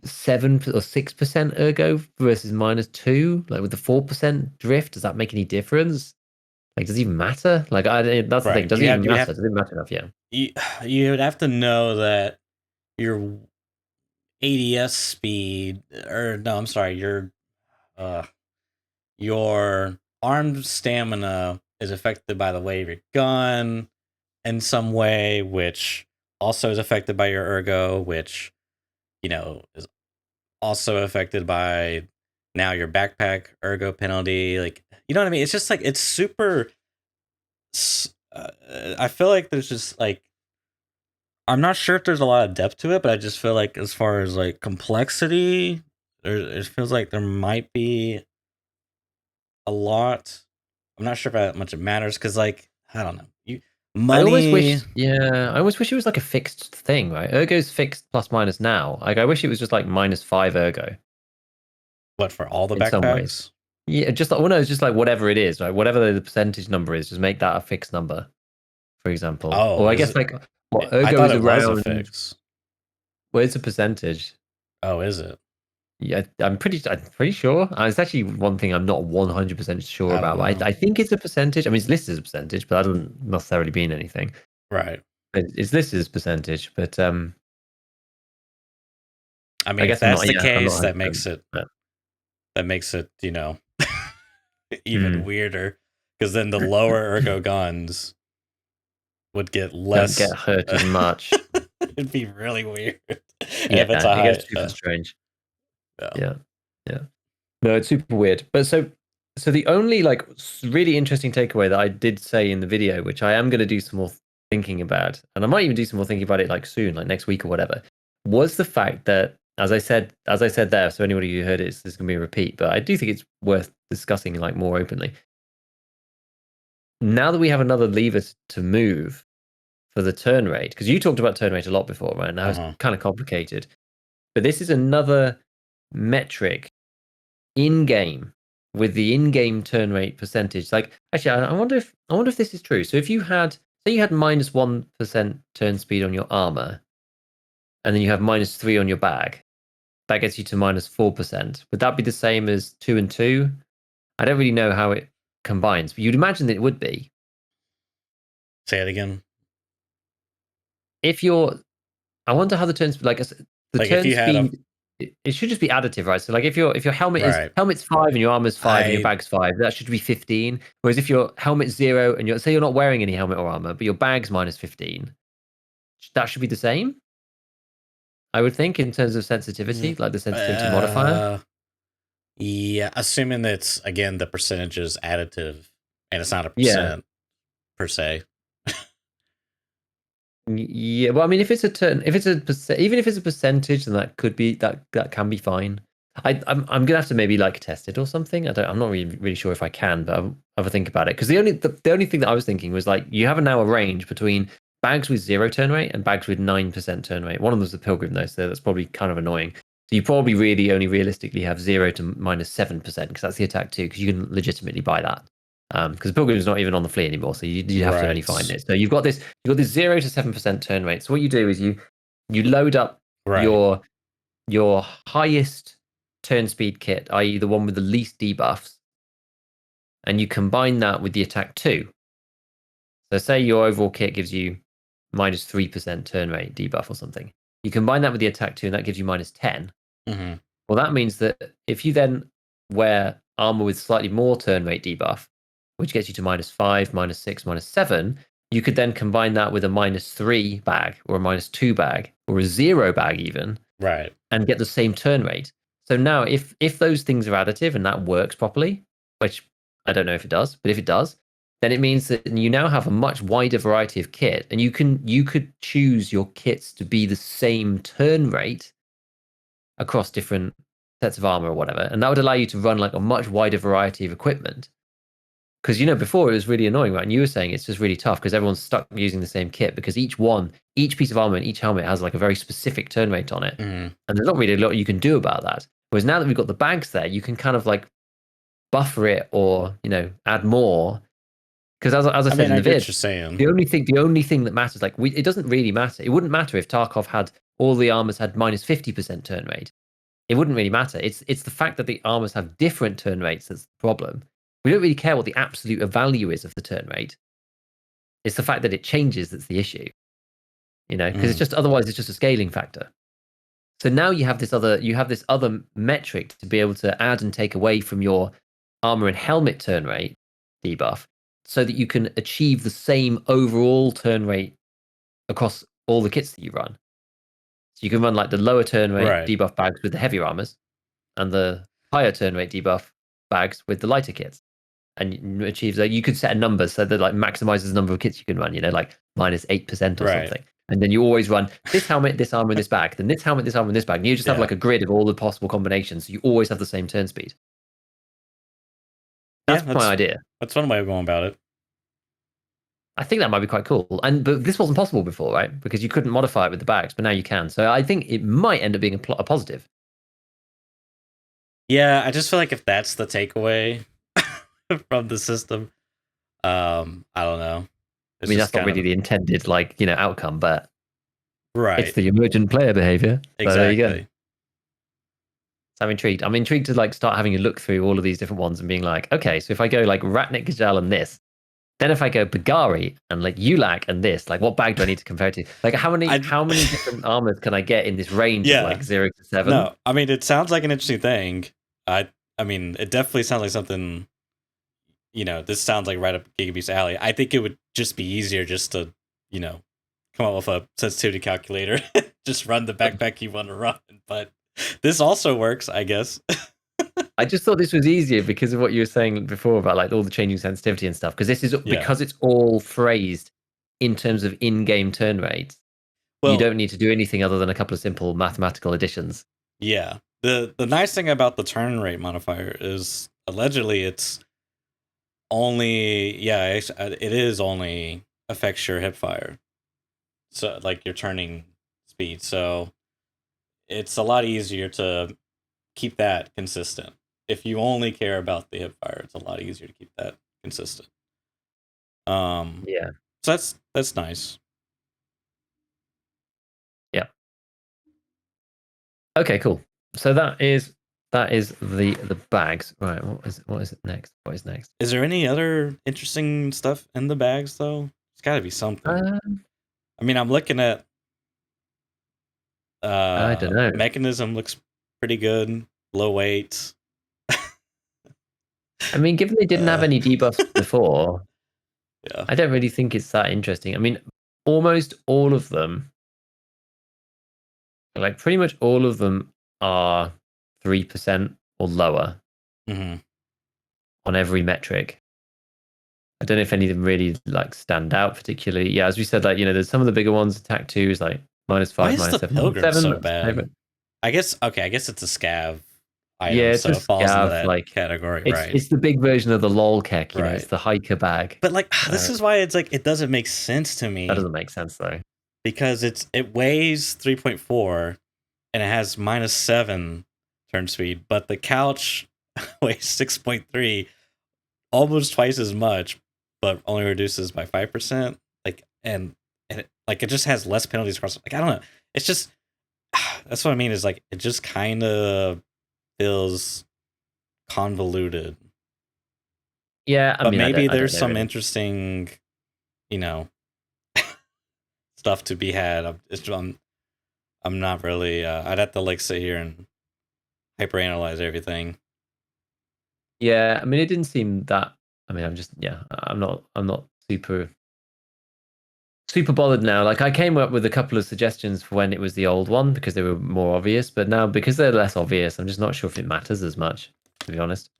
7 or 6% ergo versus -2? Like with the 4% drift, does that make any difference? Like, does it even matter? Like, that's the thing. right. Does it even matter? Does it matter enough? Yeah. You, you would have to know that your ADS speed, or no, I'm sorry, uh your arm stamina is affected by the weight of your gun in some way, which also is affected by your ergo, which is also affected by now your backpack ergo penalty. Like, you know what I mean? It's just like it's super. I feel like there's just like I'm not sure if there's a lot of depth to it, but I just feel like as far as like complexity, it feels like there might be a lot. I'm not sure if that much it matters because, like, I don't know. I almost Money. wish, yeah, I almost wish it was like a fixed thing, right? Ergo's fixed plus minus now. Like, I wish it was just like -5 ergo What, for all the in some ways. backpacks? Yeah, just like, well, no, it's just like whatever it is, right? Whatever the percentage number is, just make that a fixed number, for example. Oh, Or I is guess it? like what I ergo thought is it was a around. fix. Where's the percentage? Oh, is it? Yeah, I'm pretty sure. It's actually one thing I'm not 100% sure I don't about. But know. I think it's a percentage. I mean, it's listed as a percentage, but that doesn't necessarily mean anything. Right. It's listed as percentage, but I I mean, if guess I'm that's not. the Yeah, I'm not case, 100%. that makes it even Mm, weirder because then the lower ergo guns would get don't get less. hurt as much. It'd be really weird. And Yeah, if it's a it gets high, super strange. yeah. Yeah, yeah. No, it's super weird. But so the only like really interesting takeaway that I did say in the video, which I am going to do some more thinking about, and I might even do some more thinking about it like soon, like next week or whatever, was the fact that as I said there. So anybody who heard it, this is going to be a repeat, but I do think it's worth discussing like more openly. Now that we have another lever to move for the turn rate, because you talked about turn rate a lot before, right? Now it's kind of complicated, but this is another metric in game with the in-game turn rate percentage. Like, actually, I wonder if this is true. So if you had, say, you had -1% turn speed on your armor, and then you have -3 on your bag, that gets you to -4%. Would that be the same as 2 and 2? I don't really know how it combines, but you'd imagine that it would be. Say it again. If you're, I wonder how the turn speed, like the Like if turn you had a speed, it should just be additive, right? So like if your right, helmet's 5 and your armor's 5 and your I bag's 5, that should be 15. Whereas if your helmet's 0 and you're not wearing any helmet or armor, but your bag's -15, that should be the same. I would think in terms of sensitivity, like the sensitivity modifier. uh yeah, assuming that's again the percentage is additive and it's not a Yeah. percent per se. Yeah, well, I mean, if it's a turn, if it's a percent, even if it's a percentage, then that could be that can be fine. I'm gonna have to maybe like test it or something. I'm not really sure if I can, but I'll have a think about it. Because the only thing that I was thinking was like you have now a range between bags with 0 turn rate and bags with 9% turn rate. One of them was the Pilgrim though, so that's probably kind of annoying. So you probably really only realistically have 0 to -7% because that's the attack 2, because you can legitimately buy that. Because Pilgrim's not even on the flea anymore, so you have to only find Right. it. So you've got this 0 to 7% turn rate. So what you do is you load up Right. your highest turn speed kit, i.e. the one with the least debuffs, and you combine that with the attack 2. So say your overall kit gives you -3% turn rate debuff or something. You combine that with the attack 2 and that gives you -10. Mm-hmm. Well, that means that if you then wear armor with slightly more turn rate debuff, which gets you to -5, -6, -7, you could then combine that with a -3 bag or a -2 bag or a 0 bag even, Right. and get the same turn rate. So now if those things are additive and that works properly, which I don't know if it does, but if it does, then it means that you now have a much wider variety of kit, and you could choose your kits to be the same turn rate across different sets of armor or whatever, and that would allow you to run like a much wider variety of equipment. Because before it was really annoying, right? And you were saying it's just really tough because everyone's stuck using the same kit because each piece of armor and each helmet has like a very specific turn rate on it, and there's not really a lot you can do about that. Whereas now that we've got the bags there, you can kind of like buffer it or add more. Because as I said in the vid, the only thing that matters, like it doesn't really matter. It wouldn't matter if Tarkov had all the armors had minus 50% turn rate. It wouldn't really matter. It's the fact that the armors have different turn rates that's the problem. We don't really care what the absolute value is of the turn rate. It's the fact that it changes that's the issue. Because it's just otherwise it's just a scaling factor. So now you have this other metric to be able to add and take away from your armor and helmet turn rate debuff, so that you can achieve the same overall turn rate across all the kits that you run. So you can run like the lower turn rate debuff bags with the heavier armors, and the higher turn rate debuff bags with the lighter kits, and you achieve that. You could set a number so that like maximizes the number of kits you can run. Like minus 8% or something, and then you always run this helmet, this armor, and this bag. Then this helmet, this armor, and this bag. And you just have like a grid of all the possible combinations. So you always have the same turn speed. That's my idea. That's one way of going about it. I think that might be quite cool. But this wasn't possible before, right? Because you couldn't modify it with the bags, but now you can. So I think it might end up being a positive. Yeah, I just feel like if that's the takeaway from the system, I don't know. I mean, that's not really the intended outcome, but it's the emergent player behavior. So exactly. There you go. So I'm intrigued. I'm intrigued to start having a look through all of these different ones and being like, okay, so if I go like Ratnik, Gajal, and this, then if I go Bagari and like Ulak and this, like what bag do I need to compare it to? Like how many different armors can I get in this range of like 0 to 7? No, I mean it sounds like an interesting thing. I mean it definitely sounds like something. This sounds like right up GigaBeef's alley. I think it would just be easier just to come up with a sensitivity calculator, just run the backpack you want to run. But this also works, I guess. I just thought this was easier because of what you were saying before about like all the changing sensitivity and stuff. Because this is because it's all phrased in terms of in-game turn rates. Well, you don't need to do anything other than a couple of simple mathematical additions. Yeah. The nice thing about the turn rate modifier is allegedly it's only it is only affects your hipfire. So like your turning speed. So it's a lot easier to keep that consistent. If you only care about the hipfire, it's a lot easier to keep that consistent. Yeah. So that's nice. Yeah. Okay, cool. So that is the bags. Right. What is it next? What is next? Is there any other interesting stuff in the bags though? It's got to be something. I mean, I'm looking at. I don't know. Mechanism looks pretty good. Low weight. I mean, given they didn't have any debuffs before, I don't really think it's that interesting. I mean, almost all of them, like pretty much all of them, are 3% or lower on every metric. I don't know if any of them really like stand out particularly. Yeah, as we said, like there's some of the bigger ones. Attack 2 is like -5, Why is -7, the Pilgrim so bad? Favorite. I guess it's a scav item, yeah, it's so it falls into that like category, right? It's the big version of the lol kek, it's the hiker bag. But like this is why it's like it doesn't make sense to me. That doesn't make sense though. Because it weighs 3.4 and it has -7 turn speed, but the couch weighs 6.3, almost twice as much, but only reduces by 5%. Like and it just has less penalties across. Like I don't know. It's just that's what I mean. Is like it just kind of feels convoluted. Yeah, but maybe there's some interesting, stuff to be had. I'm not really. I'd have to like sit here and hyperanalyze everything. Yeah, I mean, it didn't seem that. I mean, I'm not super bothered now. Like I came up with a couple of suggestions for when it was the old one because they were more obvious, but now because they're less obvious, I'm just not sure if it matters as much, to be honest.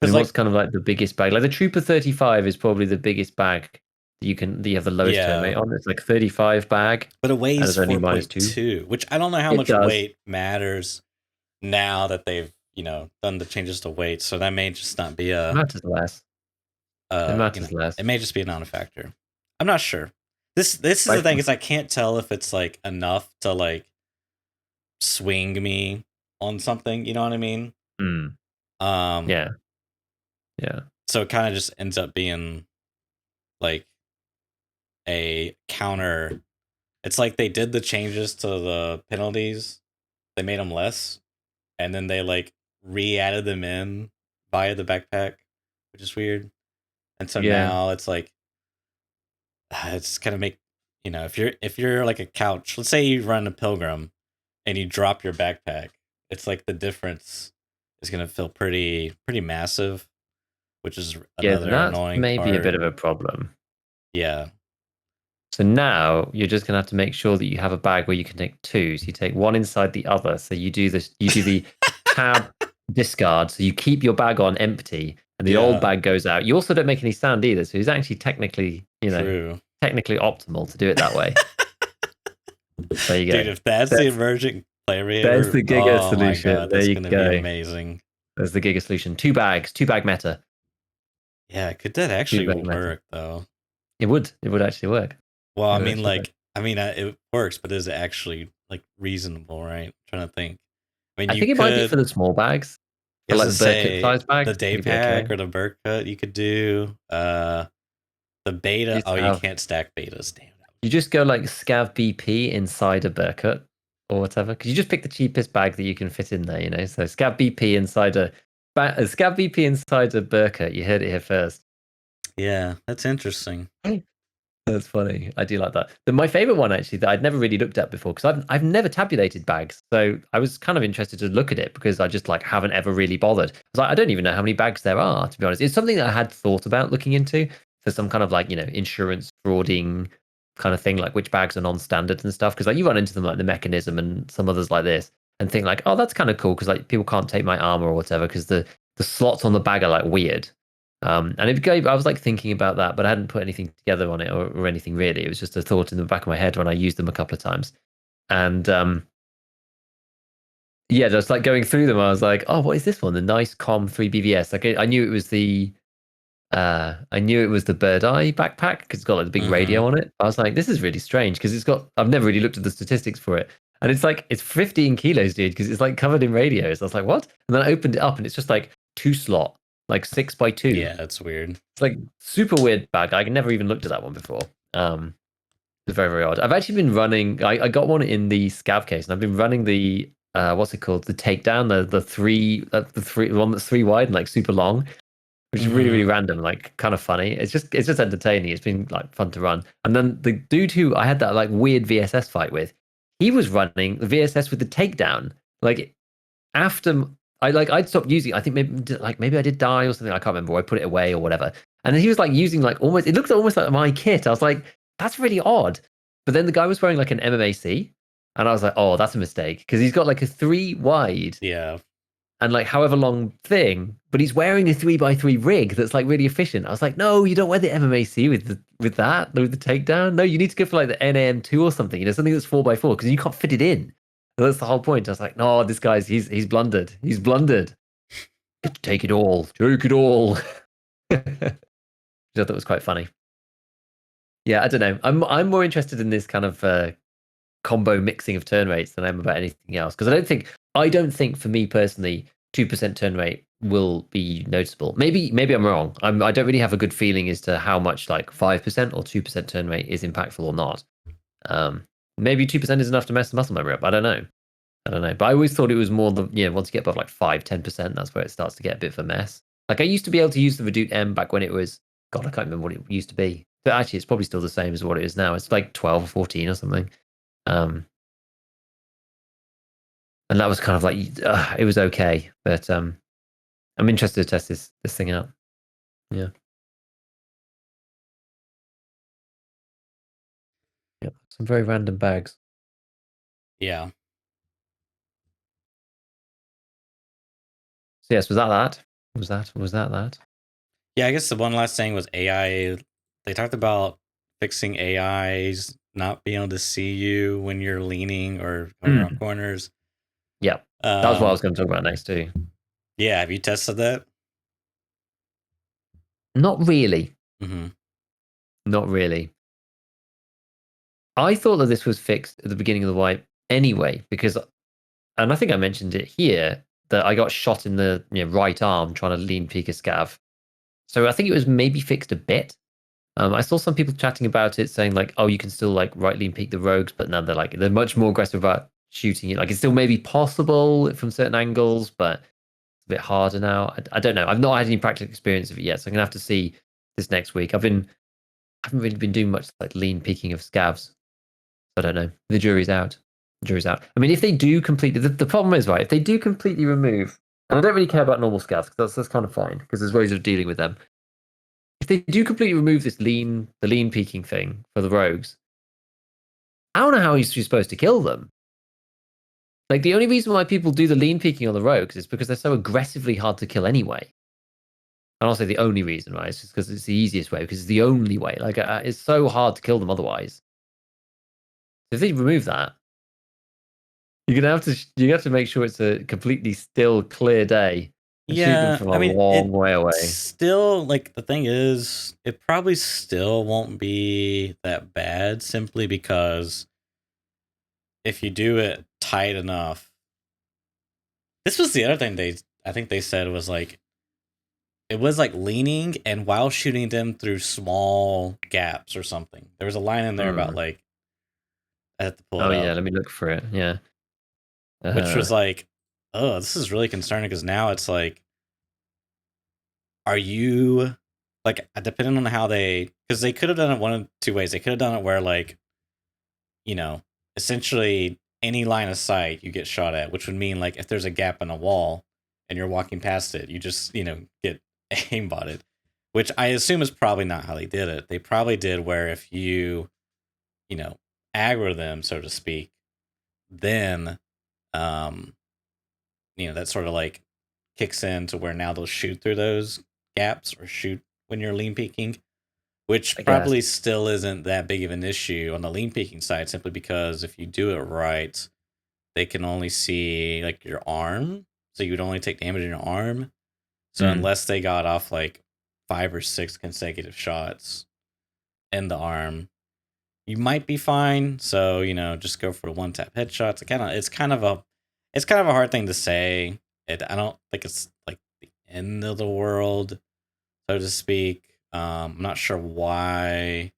I mean, like, what's kind of like the biggest bag? Like the Trooper 35 is probably the biggest bag that you have the lowest turn rate on. It's like 35 bag, but it and weighs it's only -2. 4.2, which I don't know how It much does. weight matters now that they've done the changes to weight. So that may just not be It matters less. It matters less. it may just be a non-factor. I'm not sure. This is the Right. thing, is I can't tell if it's like enough to like swing me on something. You know what I mean? Mm, Um. yeah. Yeah. So it kind of just ends up being like a counter. It's like they did the changes to the penalties. They made them less, and then they like re-added them in via the backpack, which is weird. And so Yeah. now it's like it's kind of make if you're like a couch. Let's say you run a pilgrim and you drop your backpack. It's like the difference is gonna feel pretty massive, which is Yeah. another That's annoying maybe a part. bit of a problem. Yeah. So now you're just gonna have to make sure that you have a bag where you can take two. So you take one inside the other. So you do this. You do the tab discard. So you keep your bag on empty, and the old Yeah. bag goes out. You also don't make any sound either. So it's actually technically, True. technically optimal to do it that way. There you Dude, go. if that's the emerging play There's behavior, the Giga oh my solution. god, There that's you gonna be go. amazing. There's the Giga solution. Two bag meta. Yeah, could that Two actually bag meta. work though? It would actually work. Well, I It would mean, actually work. it works, but is it actually like reasonable, right? I'm trying to think. I mean, I you think it might be for could, the small bags. For as like to the Burkett say, size bags, the I think day it'd be okay. pack or the Burkut, you could do. The beta. Just Oh, you have can't stack betas. Damn. you just go like Scav BP inside a Burkut or whatever, because you just pick the cheapest bag that you can fit in there, So Scav BP inside Scav BP inside a Burkut. You heard it here first. Yeah, that's interesting. That's funny. I do like that. My favorite one actually that I'd never really looked at before, because I've never tabulated bags, so I was kind of interested to look at it because I just like haven't ever really bothered. I was like, I don't even know how many bags there are, to be honest. It's something that I had thought about looking into for some kind of like insurance frauding kind of thing, like which bags are non-standard and stuff. Because like you run into them like the Mechanism and some others like this, and think like, oh, that's kind of cool because like people can't take my armor or whatever because the slots on the bag are like weird. And I was like thinking about that, but I hadn't put anything together on it or anything really. It was just a thought in the back of my head when I used them a couple of times. And yeah, just like going through them, I was like, oh, what is this one? The nice Com 3 BVS. Like I knew it was the Bird Eye backpack because it's got like the big radio on it. I was like, this is really strange because I've never really looked at the statistics for it. And it's like, it's 15 kilos, dude, because it's like covered in radios. I was like, what? And then I opened it up and it's just like 2-slot, like 6x2. Yeah, that's weird. It's like super weird bag. I never even looked at that one before. It's very, very odd. I've actually been running, I got one in the scav case, and I've been running the what's it called? The takedown, the one that's 3 wide and like super long, which is really, really random, like kind of funny. It's just entertaining. It's been like fun to run. And then the dude who I had that like weird VSS fight with, he was running the VSS with the takedown. Like after I'd stopped using it. I think maybe I did die or something. I can't remember. Or I put it away or whatever. And then he was like using like almost, it looked almost like my kit. I was like, that's really odd. But then the guy was wearing like an MMAC, and I was like, oh, that's a mistake because he's got like a 3 wide. Yeah. And like however long thing, but he's wearing a 3x3 rig that's like really efficient. I was like, no, you don't wear the MMAC with the takedown. No, you need to go for like the NAM2 or something. Something that's 4x4 because you can't fit it in. And that's the whole point. I was like, no, this guy's he's blundered. He's blundered. Take it all. Take it all. I thought that was quite funny. Yeah, I don't know. I'm more interested in this kind of combo mixing of turn rates than I am about anything else because I don't think for me personally 2% turn rate will be noticeable. Maybe I'm wrong. I don't really have a good feeling as to how much like 5% or 2% turn rate is impactful or not. Maybe 2% is enough to mess the muscle memory up. I don't know. But I always thought it was more once you get above like 5-10%, that's where it starts to get a bit of a mess. Like I used to be able to use the Reduce M back when it was, God, I can't remember what it used to be. But actually, it's probably still the same as what it is now. It's like 12 or 14 or something. And that was kind of like it was okay, but I'm interested to test this thing out. Yeah. Yeah. Some very random bags. Yeah. So yes, was that? Was that? Yeah, I guess the one last thing was AI. They talked about fixing AIs not being able to see you when you're leaning or going around Mm. corners. Yeah, that was what I was going to talk about next too. Yeah, have you tested that? Not really. Mm-hmm. Not really. I thought that this was fixed at the beginning of the wipe anyway, because, and I think I mentioned it here, that I got shot in the right arm trying to lean peek a scav. So I think it was maybe fixed a bit. I saw some people chatting about it, saying like, "Oh, you can still like right lean peek the rogues," but now they're much more aggressive about shooting it. Like it's still maybe possible from certain angles, but it's a bit harder now. I don't know. I've not had any practical experience of it yet, so I'm gonna have to see this next week. I haven't really been doing much like lean peeking of scavs. I don't know. The jury's out. The jury's out. I mean, if they do completely, the problem is right. If they do completely remove, and I don't really care about normal scavs because that's kind of fine because there's ways of dealing with them. If they do completely remove the lean peaking thing for the rogues, I don't know how you're supposed to kill them. Like the only reason why people do the lean peaking on the rogues is because they're so aggressively hard to kill anyway. And I'll say the only reason, right? It's just because it's the easiest way because it's the only way. Like it's so hard to kill them otherwise. So if they remove that, you have to make sure it's a completely still, clear day and shoot them Yeah, from a I mean, long it way away. still, like, the thing is, it probably still won't be that bad simply because if you do it tight enough. This was the other thing I think they said was like, it was like leaning and while shooting them through small gaps or something. There was a line in there about Hmm. like, I have to pull Oh it yeah, up, let me look for it. Yeah. which Uh, was like, oh, this is really concerning because now it's like, are you like, depending on how because they could have done it one of two ways. They could have done it where like, you know, essentially any line of sight you get shot at, which would mean like if there's a gap in a wall and you're walking past it, you just, get aimbotted, which I assume is probably not how they did it. They probably did where if you know, aggro them, so to speak, then, um, that sort of like kicks in to where now they'll shoot through those gaps or shoot when you're lean peeking, which I guess. probably still isn't that big of an issue on the lean peeking side, simply because if you do it right, they can only see like your arm, so you would only take damage in your arm. So Mm. unless they got off like 5 or 6 consecutive shots in the arm, you might be fine. So just go for the one tap headshots. It's kind of a hard thing to say. I don't think it's like the end of the world, so to speak. I'm not sure why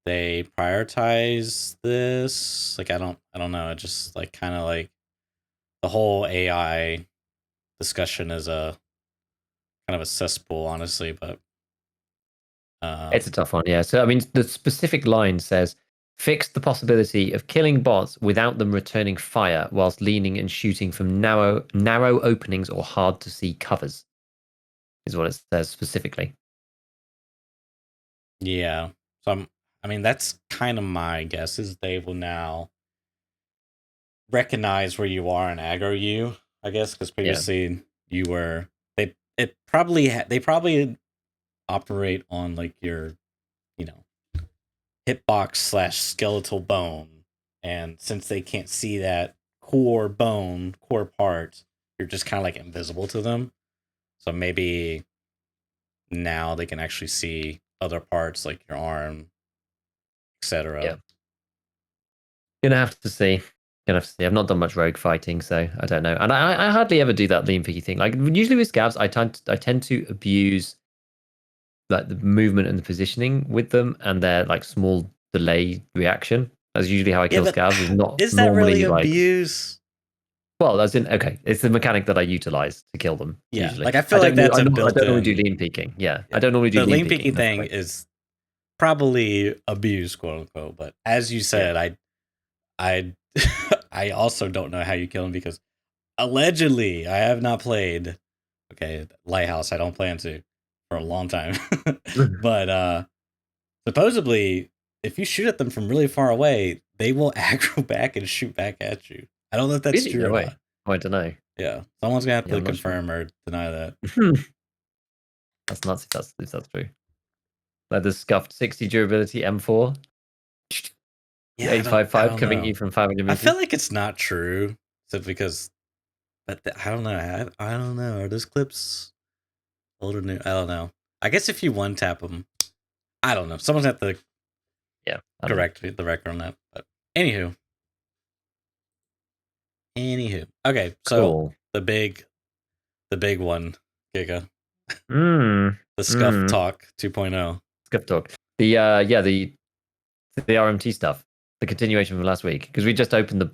they prioritize this. Like I don't know. It just like kind of like the whole AI discussion is a kind of a cesspool, honestly. But It's a um, tough one, yeah. So I mean, the specific line says, "Fix the possibility of killing bots without them returning fire whilst leaning and shooting from narrow openings or hard to see covers." Is what it says specifically. yeah. So I mean, that's kind of my guess is they will now recognize where you are and aggro you. I guess because Yeah. previously you were they probably operate on like your you know hitbox slash skeletal bone, and since they can't see that core part, you're just kind of like invisible to them. So maybe now they can actually see other parts like your arm, Yeah. etc. Gonna have to see. Gonna have to see. I've not done much rogue fighting, so I don't know. And I hardly ever do that lean picky thing. Like usually with scavs, I tend to abuse like the movement and the positioning with them and their like small delay reaction. That's usually how I Yeah, kill but scavs. Is not is that really normally like, abuse? well, as in, okay, it's the mechanic that I utilize to kill them. Yeah, Usually, like I feel like that's a I don't normally do built-in. lean peeking. Yeah, I Yeah, don't normally do the lean lean peeking. peeking That's thing correct. is probably abuse, quote unquote. But as you Yeah. said, I I also don't know how you kill him because allegedly I have not played. Okay, Lighthouse. I don't plan to for a long time, but supposedly if you shoot at them from really far away, they will aggro back and shoot back at you. I don't know if that's Really? true No or way. not. I don't know. Yeah, someone's gonna have Yeah, to I'm not sure. confirm or deny that. That's nuts if that's true. Like the scuffed 60 durability M4. Yeah, I 855 don't coming know. you from 500 I feel meters. like it's not true, simply because. But I don't know. I don't know. Are those clips old or new? I don't know. I guess if you one tap them, I don't know. Someone's have to Yeah, I don't know. correct the record on that. But anywho, okay. So Cool. the big one, Giga, Mm. the Scuff Mm. Talk 2.0. ScavTalk. The the RMT stuff, the continuation from last week, because we just opened the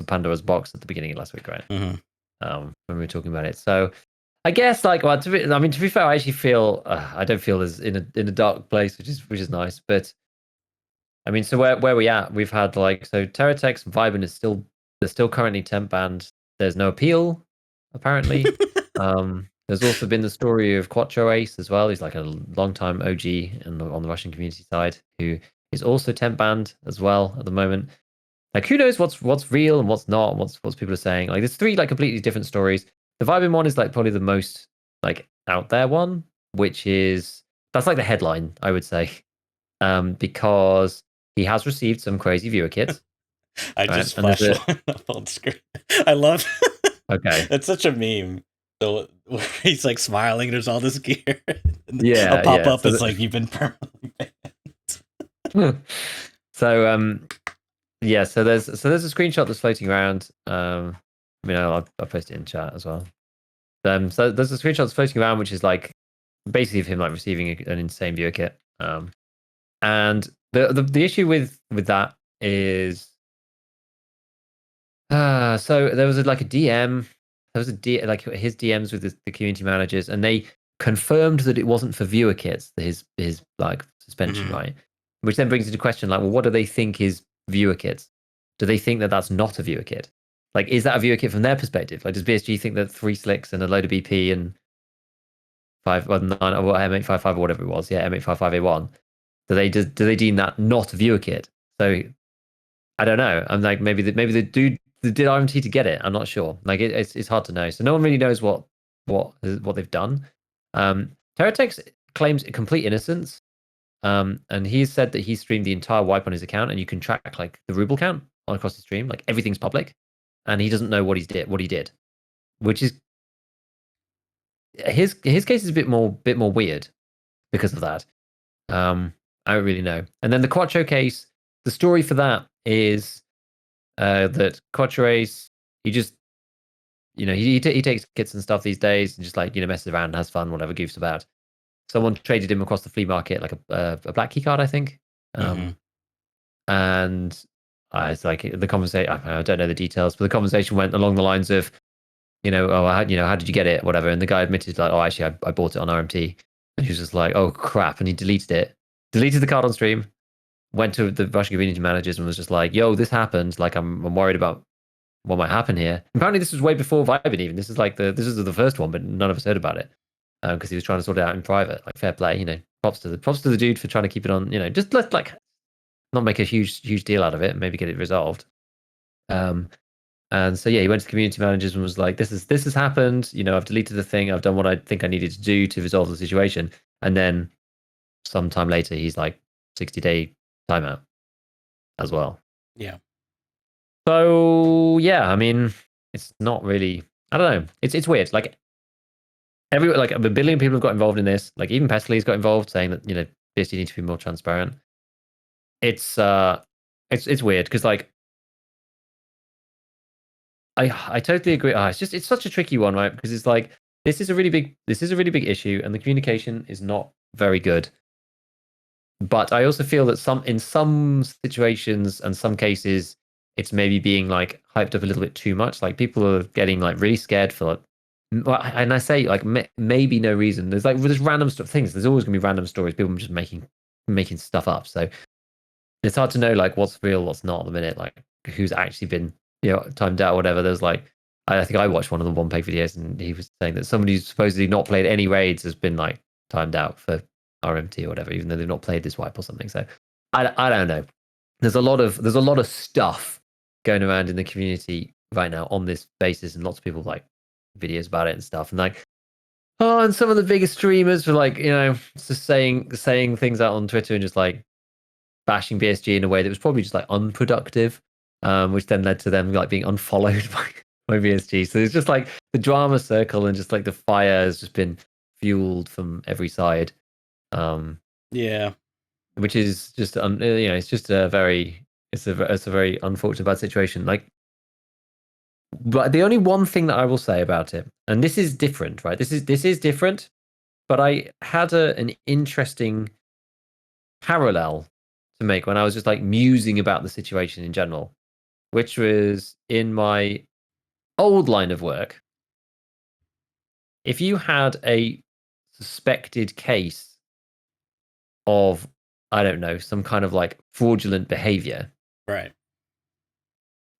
Pandora's box at the beginning of last week, right? Mm-hmm. When we were talking about it. So I guess like, well, to be fair, I actually feel I don't feel as in a dark place, which is nice. But I mean, so where we at? We've had like, so Terratex and Vibin is still, they're still currently temp banned. There's no appeal, apparently. There's also been the story of Quattro Ace as well. He's like a long-time OG on the Russian community side, who is also temp banned as well at the moment. Like, who knows what's real and what's not, and what's people are saying. Like, there's three like completely different stories. The Vibin one is like probably the most like out there one, which is, that's like the headline, I would say, because he has received some crazy viewer kits. I Right? just And there's flashed one up on the screen. I love. Okay. It's such a meme. So he's like smiling. There's all this gear. And Yeah, a pop yeah. up is like you've been permanently banned. So yeah, so there's a screenshot that's floating around. I'll post it in chat as well. So there's a screenshot that's floating around, which is like basically of him like receiving an insane viewer kit. And the issue with that is, so there was like a DM. There was like his DMs with the community managers, and they confirmed that it wasn't for viewer kits. His like suspension, right? Which then brings into question, like, well, what do they think is viewer kits? Do they think that that's not a viewer kit? Like, is that a viewer kit from their perspective? Like, does BSG think that 3 slicks and a load of BP and 9 or M855 or whatever it was, yeah, M855A1, do they deem that not a viewer kit? So I don't know. I'm like, maybe the dude did RMT to get it. I'm not sure. Like, it's hard to know. So no one really knows what they've done. Terratex claims complete innocence. And he's said that he streamed the entire wipe on his account, and you can track like the ruble count on across the stream, like everything's public, and he doesn't know what he did, which is his case is a bit more weird because of that. I don't really know. And then the Quattro case, the story for that is that Quattro Ace, he just, he takes kits and stuff these days and just like, messes around, has fun, whatever, goofs about. Someone traded him across the flea market like a black key card, I think. And it's like the conversation, I don't know the details, but the conversation went along the lines of, how did you get it, whatever. And the guy admitted like, oh, actually, I bought it on RMT. And he was just like, oh crap, and he deleted the card on stream, went to the Russian community managers and was just like, yo, this happened, like I'm worried about what might happen here. Apparently this was way before Vibin even. This is like this is the first one, but none of us heard about it because he was trying to sort it out in private. Like, fair play, props to the dude for trying to keep it on, just let like not make a huge deal out of it and maybe get it resolved. And so yeah, he went to the community managers and was like, this has happened, I've deleted the thing, I've done what I think I needed to do to resolve the situation. And then sometime later he's like 60-day timeout as well. Yeah. So yeah, I mean, it's not really, I don't know. It's weird. Like like a billion people have got involved in this. Like even Pestley's got involved, saying that BSD needs to be more transparent. It's weird because like I totally agree. It's such a tricky one, right? Because it's like this is a really big issue, and the communication is not very good. But I also feel that in some situations and some cases, it's maybe being like hyped up a little bit too much. Like people are getting like really scared for like, and I say like maybe no reason. There's random things. There's always gonna be random stories. People just making stuff up. So it's hard to know like what's real, what's not at the minute. Like who's actually been timed out, or whatever. There's like I think I watched one of the one peg videos, and he was saying that somebody who's supposedly not played any raids has been like timed out for RMT or whatever, even though they've not played this wipe or something. So I don't know. There's a lot of stuff going around in the community right now on this basis, and lots of people like videos about it and stuff, and like, oh, and some of the biggest streamers were like, just saying things out on Twitter and just like bashing BSG in a way that was probably just like unproductive, which then led to them like being unfollowed by BSG. So it's just like the drama circle and just like the fire has just been fueled from every side. Yeah. Which is just it's just a very it's a very unfortunate bad situation. Like, but the only one thing that I will say about it, and this is different, right? This is different, but I had an interesting parallel to make when I was just like musing about the situation in general, which was in my old line of work. If you had a suspected case of, I don't know, some kind of like fraudulent behavior, Right.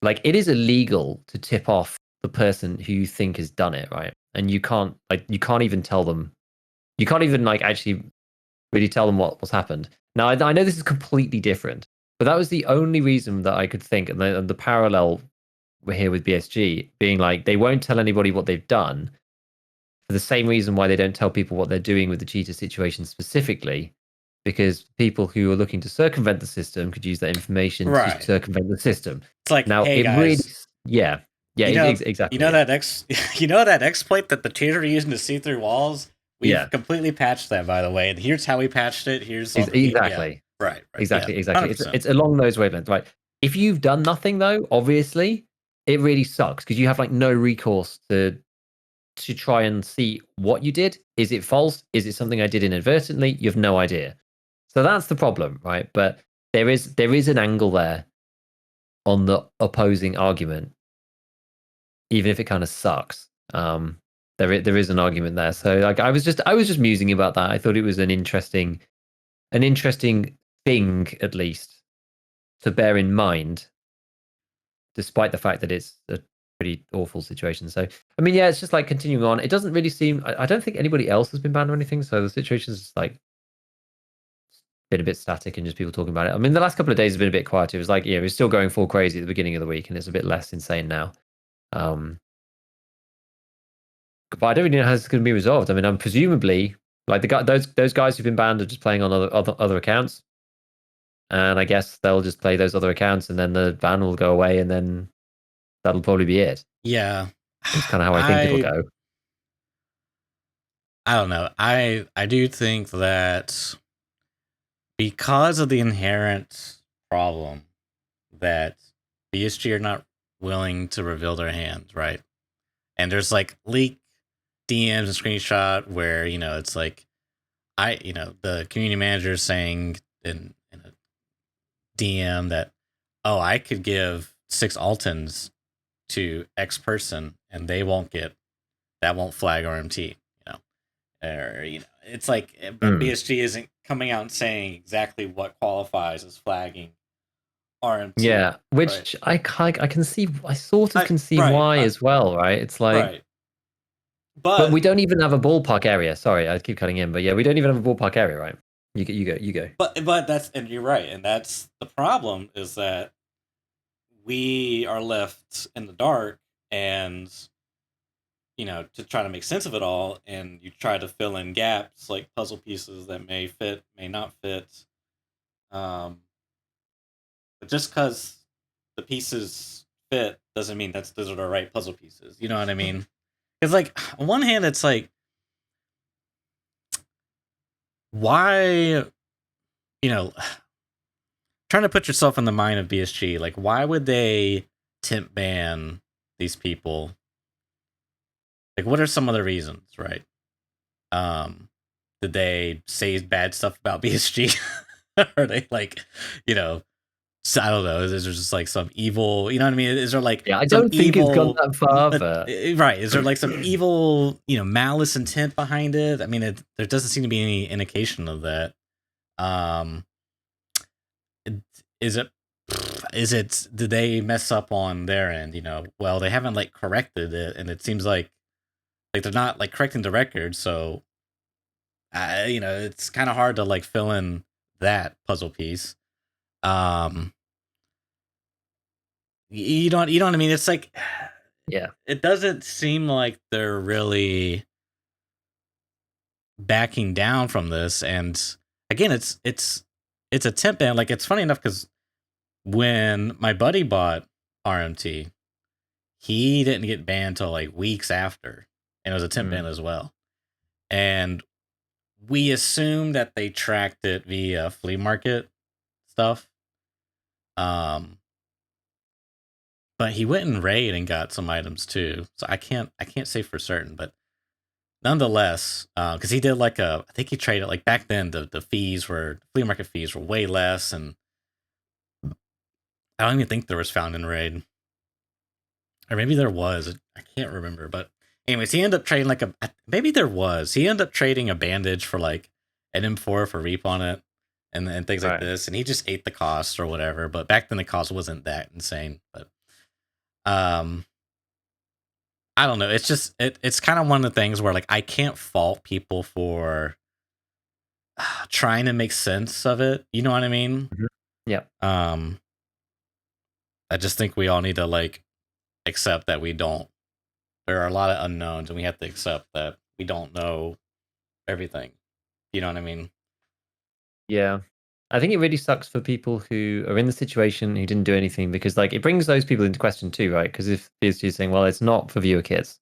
like it is illegal to tip off the person who you think has done it, right? And you can't even tell them, you can't even like actually really tell them what's happened. Now I know this is completely different, but that was the only reason that I could think, and the parallel here with BSG being like they won't tell anybody what they've done for the same reason why they don't tell people what they're doing with the cheater situation specifically, because people who are looking to circumvent the system could use that information to Right. circumvent the system. It's like, Now hey it really, guys, yeah, you exactly, know yeah, you know that exploit that the cheater using to see through walls? We've yeah, completely patched that, by the way. And here's how we patched it. Here's all the yeah. exactly, Right. Yeah. exactly. 100%. It's along those wavelengths, right? If you've done nothing though, obviously, it really sucks because you have like no recourse to try and see what you did. Is it false? Is it something I did inadvertently? You have no idea. So that's the problem, right? But there is an angle there on the opposing argument, even if it kind of sucks. There is an argument there. So like I was just musing about that. I thought it was an interesting thing at least to bear in mind, despite the fact that it's a pretty awful situation. So I mean, yeah, it's just like continuing on. It doesn't really seem. I don't think anybody else has been banned or anything. So the situation's like been a bit static and just people talking about it. I mean, the last couple of days has been a bit quieter. It was like, yeah, it was still going full crazy at the beginning of the week, and it's a bit less insane now. But I don't really know how it's going to be resolved. I mean, I'm presumably like those guys who've been banned are just playing on other accounts, and I guess they'll just play those other accounts, and then the ban will go away, and then that'll probably be it. Yeah. It's kind of how I think it'll I go. I don't know. I do think that because of the inherent problem that BSG are not willing to reveal their hands, right? And there's like leak DMs and screenshot where, it's like the community manager is saying in a DM that, oh, I could give 6 Altons to X person and that won't flag RMT, or it's like, but BSG isn't coming out and saying exactly what qualifies as flagging RMT, Yeah, right? which I can see. I sort of can see Right, why as well, right? It's like, right. but we But don't even have a ballpark area. Sorry, I keep cutting in, but yeah, we don't even have a ballpark area, right? You go. but that's, and you're right, and that's the problem, is that we are left in the dark, and to try to make sense of it all, and you try to fill in gaps like puzzle pieces that may fit, may not fit. But just because the pieces fit doesn't mean those are the right puzzle pieces. You know what I mean? It's like, on one hand, it's like, why, you know, trying to put yourself in the mind of BSG, like, why would they temp ban these people? Like, what are some of the reasons, right? Did they say bad stuff about BSG? Are they like, you know, so I don't know. Is there just like some evil, you know what I mean? Is there like Yeah, I some don't think it's gone evil, that far, but right? Is there like some evil, malice intent behind it? I mean, there doesn't seem to be any indication of that. Um, is it, did they mess up on their end? Well, they haven't like corrected it, and it seems like they're not like correcting the record. So, it's kind of hard to like fill in that puzzle piece. Um, you know what I mean? It's like, Yeah. it doesn't seem like they're really backing down from this. And again, it's a temp ban. Like, it's funny enough because when my buddy bought RMT, he didn't get banned till like weeks after, and it was a temp ban as well. And we assumed that they tracked it via flea market stuff. But he went and raid and got some items too. So I can't say for certain, but nonetheless, because he did like I think he traded like back then the fees were flea market fees were way less, and I don't even think there was found in raid, or maybe there was. I can't remember, but anyways, he ended up trading like maybe there was. He ended up trading a bandage for like an M4 for reap on it, and things like this, and he just ate the cost or whatever. But back then the cost wasn't that insane, but um. I don't know. It's just it's kind of one of the things where like I can't fault people for trying to make sense of it. You know what I mean? Yeah. I just think we all need to like accept that we don't. There are a lot of unknowns, and we have to accept that we don't know everything. You know what I mean? Yeah. I think it really sucks for people who are in the situation who didn't do anything, because like it brings those people into question too, right? Because if PSG is saying, well, it's not for viewer kits,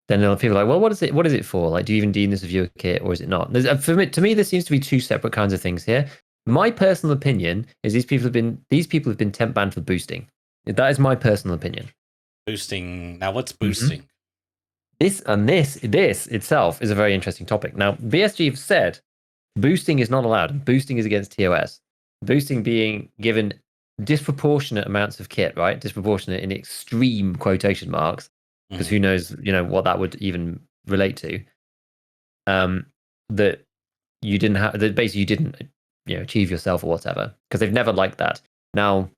then there are people like, well, what is it? What is it for? Like, do you even deem this a viewer kit or is it not? For me, to me, there seems to be two separate kinds of things here. My personal opinion is these people have been temp banned for boosting. That is my personal opinion. Boosting. Now, what's boosting? This itself is a very interesting topic. Now, BSG have said boosting is not allowed. Boosting is against TOS. Boosting being given disproportionate amounts of kit, right? Disproportionate in extreme quotation marks, because who knows, what that would even relate to. That you didn't have, that basically you didn't, achieve yourself or whatever, because they've never liked that. Now,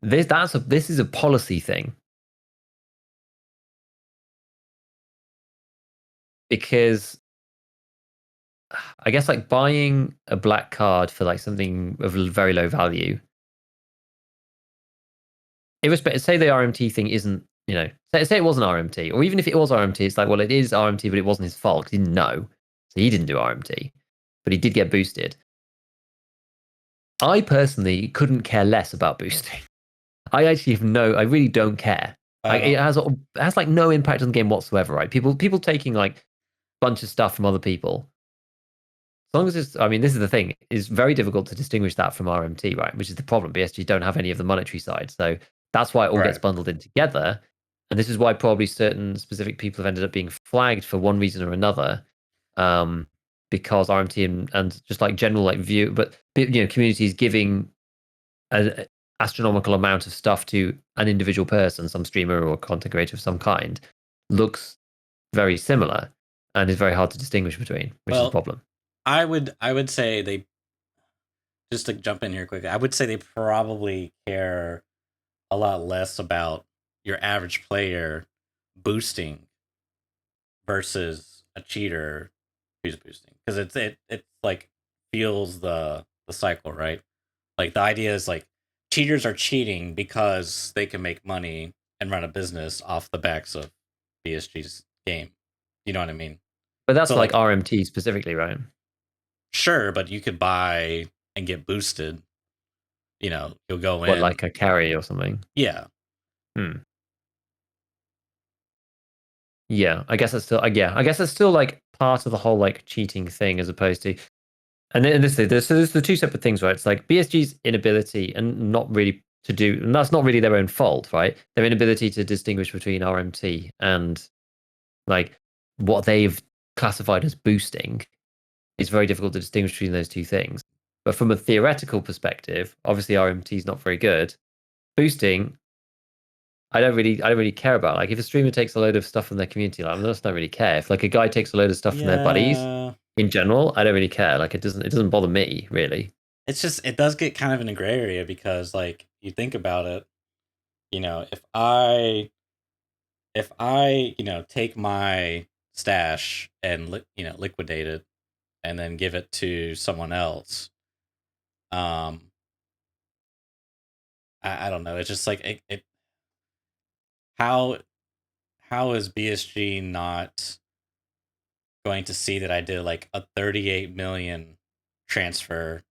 this is a policy thing, because I guess like buying a black card for like something of very low value, say the RMT thing isn't, say it wasn't RMT, or even if it was RMT, it's like, well, it is RMT, but it wasn't his fault. He didn't know, so he didn't do RMT, but he did get boosted. I personally couldn't care less about boosting. I actually I really don't care. Like, it has like no impact on the game whatsoever, right? People taking like a bunch of stuff from other people. As long as it's, I mean, this is the thing, it's very difficult to distinguish that from RMT, right? Which is the problem. BSG don't have any of the monetary side. So that's why it all gets bundled in together. And this is why probably certain specific people have ended up being flagged for one reason or another. Because RMT and just like general like view, but communities giving an astronomical amount of stuff to an individual person, some streamer or content creator of some kind, looks very similar and is very hard to distinguish between, which is a problem. I would say they, just to jump in here quickly, I would say they probably care a lot less about your average player boosting versus a cheater who's boosting, because it's like fuels the cycle, right? Like, the idea is like cheaters are cheating because they can make money and run a business off the backs of BSG's game. You know what I mean? But that's So like like, RMT specifically, right? sure, but you could buy and get boosted. You'll go What, in. like a carry or something? Yeah. Yeah, I guess that's still, I guess that's still like part of the whole like cheating thing, as opposed to, and then there's the two separate things, right? It's like BSG's inability and not really to do, and that's not really their own fault, right? Their inability to distinguish between RMT and like what they've classified as boosting is very difficult to distinguish between those two things. But from a theoretical perspective, obviously RMT is not very good. Boosting, I don't really care about. Like, if a streamer takes a load of stuff from their community, like, I just don't really care. If like a guy takes a load of stuff from their buddies, in general, I don't really care. Like, it doesn't bother me really. It's just, it does get kind of in a gray area, because like, you think about it, if I take my stash and liquidate it and then give it to someone else, um I don't know. It's just like how is BSG not going to see that I did like a 38 million transfer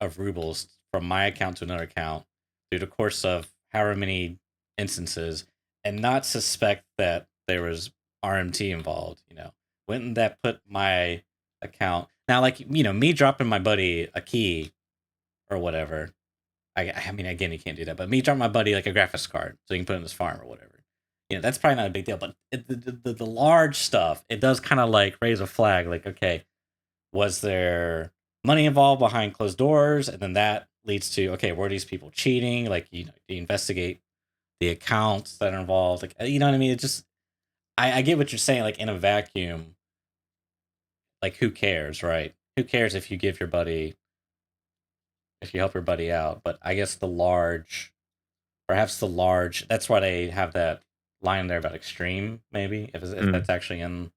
of rubles from my account to another account through the course of however many instances, and not suspect that there was RMT involved? Wouldn't that put my account now, like, me dropping my buddy a key or whatever? I mean, again, you can't do that, but me dropping my buddy like a graphics card so he can put it in his farm or whatever. That's probably not a big deal. But the large stuff, it does kind of like raise a flag. Like, okay, was there money involved behind closed doors? And then that leads to, okay, were these people cheating? Like, you investigate the accounts that are involved. Like, you know what I mean? It just, I get what you're saying. Like, in a vacuum, like, who cares, right? Who cares if you help your buddy out? But I guess perhaps the large, that's why they have that line there about extreme, maybe, if that's actually in.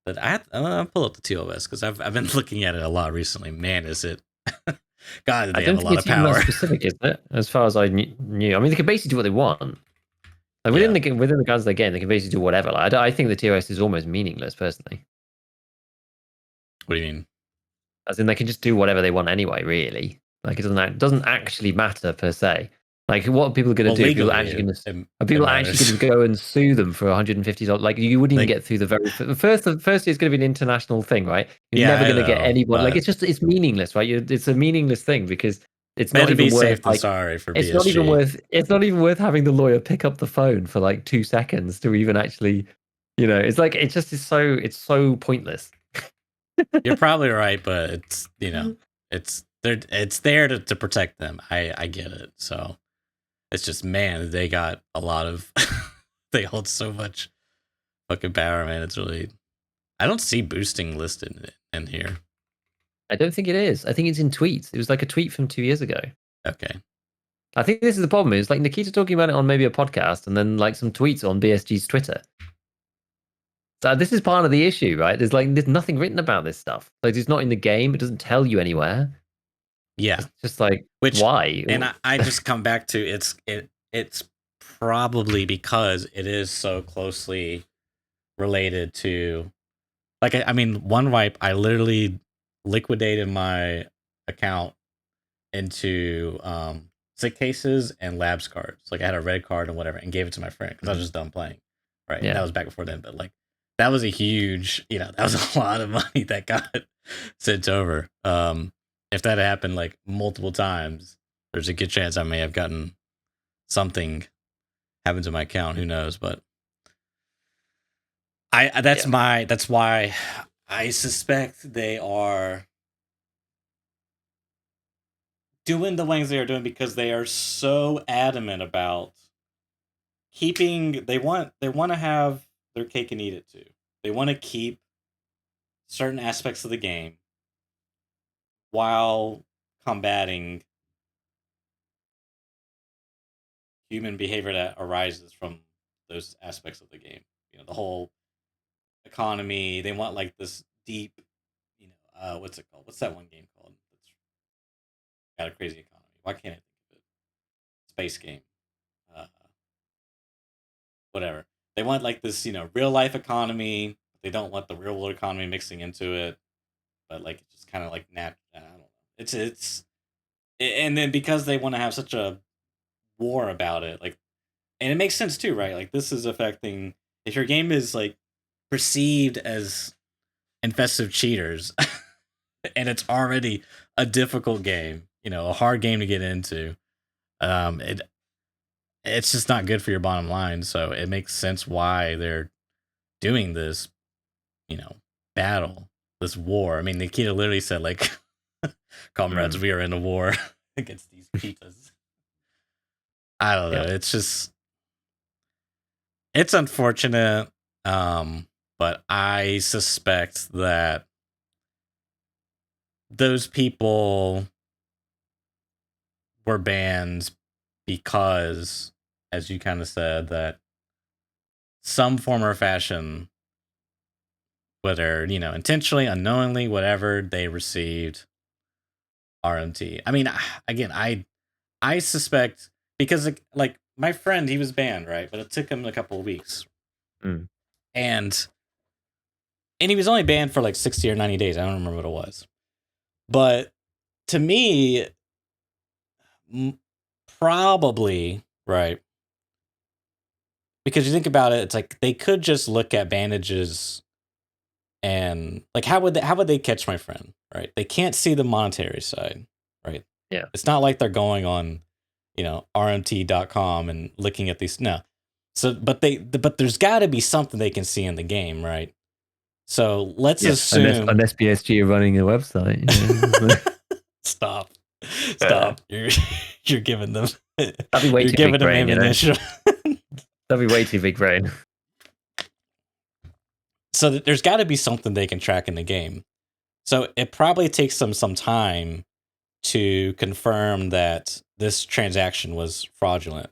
But I'll pull up the TOS because I've been looking at it a lot recently. Man, is it? God, I they have don't a think lot of it's even that power. specific, is it? As far as I knew. I mean, they can basically do what they want. Like Yeah. within the guns of the game, they can basically do whatever. Like, I think the TOS is almost meaningless, personally. What do you mean? As in, they can just do whatever they want anyway. Really, like it doesn't actually matter per se. Like, what are people going to Well, do? legally, Are people actually matters. going to go and sue them for $150? Like, you wouldn't even Like, get through the first. The first is going to be an international thing, right? You're yeah, never I going to get know, anybody. Like, but it's meaningless, right? It's a meaningless thing because it's not better be even worth safe than sorry for it's not even BSG. worth it's not even worth having the lawyer pick up the phone for like 2 seconds to even actually, it's like it's so pointless. You're probably right, but it's there to protect them. I get it. So it's just, man, they got a lot of they hold so much fucking power, man. It's really, I don't see boosting listed in here. I don't think it is. I think it's in tweets. It was like a tweet from 2 years ago. Okay. I think this is the problem. Is like Nikita talking about it on maybe a podcast, and then like some tweets on BSG's Twitter. So this is part of the issue, right? There's nothing written about this stuff. Like, it's not in the game. It doesn't tell you anywhere. Yeah. It's just like, Which, why? and I just come back to it's probably because it is so closely related to, like, I mean, one wipe, I literally liquidated my account into sick cases and labs cards. Like, I had a red card and whatever, and gave it to my friend because I was just done playing. Right. Yeah. That was back before then, but like, that was a huge, that was a lot of money that got sent over. If that had happened like multiple times, there's a good chance I may have gotten something happen to my account. Who knows? But that's why I suspect they are doing the things they are doing because they are so adamant about keeping. They want to have their cake and eat it too. They want to keep certain aspects of the game while combating human behavior that arises from those aspects of the game. The whole economy. They want like this deep, what's it called? What's that one game called? That's got a crazy economy. Why can't I think of it? Space game. Uh, Whatever. They want like this, real life economy. They don't want the real world economy mixing into it. But like, it's just kind of like I don't know. And then because they want to have such a war about it, like, and it makes sense too, right? Like, this is affecting, if your game is like perceived as infested cheaters, and it's already a difficult game, a hard game to get into. It's just not good for your bottom line. So it makes sense why they're doing this, battle, this war. I mean, Nikita literally said, like, comrades, we are in a war against these pizzas. I don't know. It's just, it's unfortunate. But I suspect that those people were banned because, as you kind of said, that some form or fashion, whether, intentionally, unknowingly, whatever, they received RMT. I mean, again, I suspect, because like my friend, he was banned, right? But it took him a couple of weeks, Mm. and he was only banned for like 60 or 90 days. I don't remember what it was, but to me, probably right, because you think about it, it's like they could just look at bandages and like how would they catch my friend, right? They can't see the monetary side, right? Yeah. It's not like they're going on, rmt.com and looking at these. No. So but there's got to be something they can see in the game, right? So let's assume unless PSG are running a website. stop. Stop. You're giving them That'd be way you're too giving big them brain, ammunition. That'd be way too big brain. So there's got to be something they can track in the game. So it probably takes them some time to confirm that this transaction was fraudulent.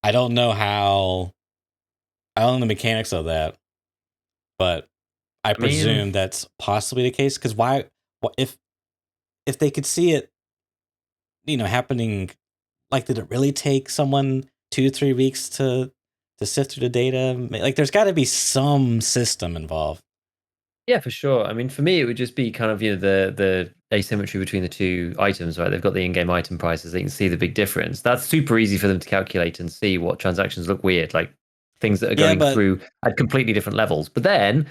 I don't know the mechanics of that, but I presume that's possibly the case. Because why? If they could see it, happening, like, did it really take someone 2 to 3 weeks to sift through the data? Like, there's got to be some system involved. Yeah, for sure. I mean, for me, it would just be kind of the asymmetry between the two items, right? They've got the in-game item prices. They can see the big difference. That's super easy for them to calculate and see what transactions look weird, like things that are going through at completely different levels. But then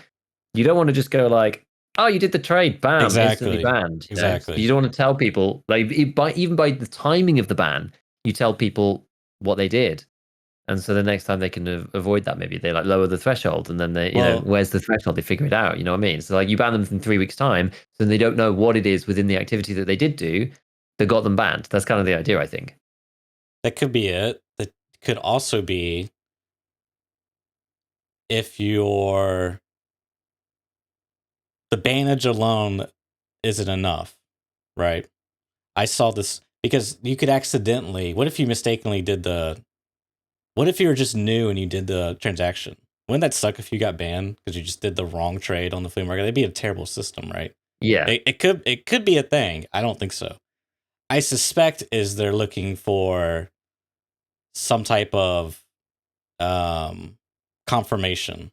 you don't want to just go like, "Oh, you did the trade, bam, instantly banned." Exactly. You don't want to tell people like even by the timing of the ban, you tell people what they did. And so the next time they can avoid that, maybe they like lower the threshold, and then they, where's the threshold? They figure it out. You know what I mean? So like you ban them in 3 weeks' time, so they don't know what it is within the activity that they did do that got them banned. That's kind of the idea, I think. That could be it. That could also be if the bannage alone isn't enough, right? I saw this because you could accidentally. What if you mistakenly what if you were just new and you did the transaction? Wouldn't that suck if you got banned because you just did the wrong trade on the flea market? That'd be a terrible system, right? Yeah. It could be a thing. I don't think so. I suspect is they're looking for some type of confirmation,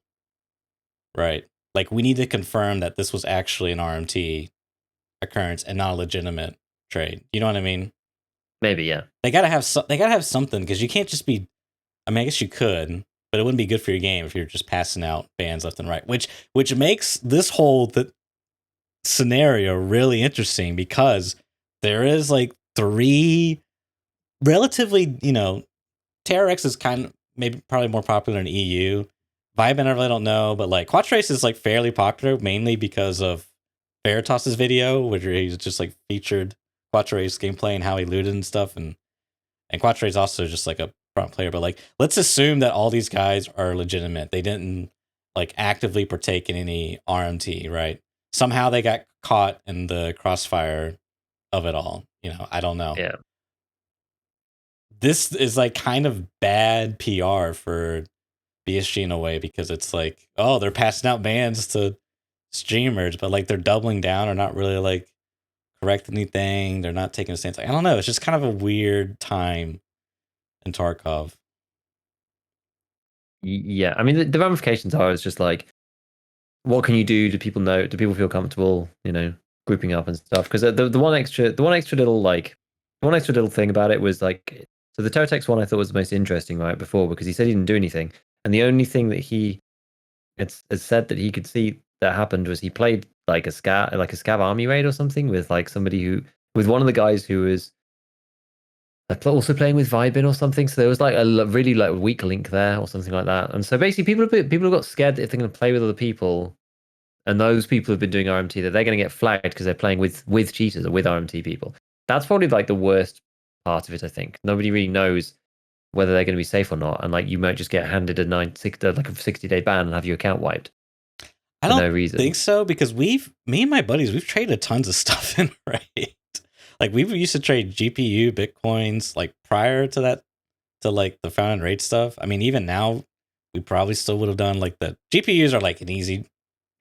right? Like we need to confirm that this was actually an RMT occurrence and not a legitimate trade. You know what I mean? Maybe, yeah. They gotta have something because you can't just be. I mean, I guess you could, but it wouldn't be good for your game if you're just passing out bans left and right. Which makes this whole scenario really interesting because there is like 3 relatively, TRX is kind of maybe probably more popular in EU. Vibin, I really don't know, but like Quattrace is like fairly popular mainly because of Veritas's video, where he's just like featured Quattrace gameplay and how he looted and stuff, and Quattrace also just like a front player. But like, let's assume that all these guys are legitimate. They didn't like actively partake in any RMT, right? Somehow they got caught in the crossfire of it all. I don't know. Yeah. This is like kind of bad PR for BSG in a way because it's like, oh, they're passing out bans to streamers, but like they're doubling down or not really like correct anything. They're not taking a stance. I don't know. It's just kind of a weird time in Tarkov. Yeah. I mean, the ramifications are, it's just like, what can you do? Do people know? Do people feel comfortable, grouping up and stuff? Because the one extra little thing about it was like, so the Totex one I thought was the most interesting right before, because he said he didn't do anything, and the only thing that he had said that he could see that happened was he played like a scav army raid or something with like with one of the guys who was also playing with Vibin or something. So there was like a really like weak link there or something like that. And so basically people have got scared that if they're going to play with other people, and those people have been doing RMT, that they're going to get flagged because they're playing with cheaters or with RMT people. That's probably like the worst part of it. I think nobody really knows whether they're going to be safe or not, and like you might just get handed a 60-day ban and have your account wiped. I don't think so, because me and my buddies, we've traded tons of stuff in right. Like we used to trade GPU bitcoins like prior to that, to like the found and raid stuff. I mean, even now we probably still would have done like the GPUs are like an easy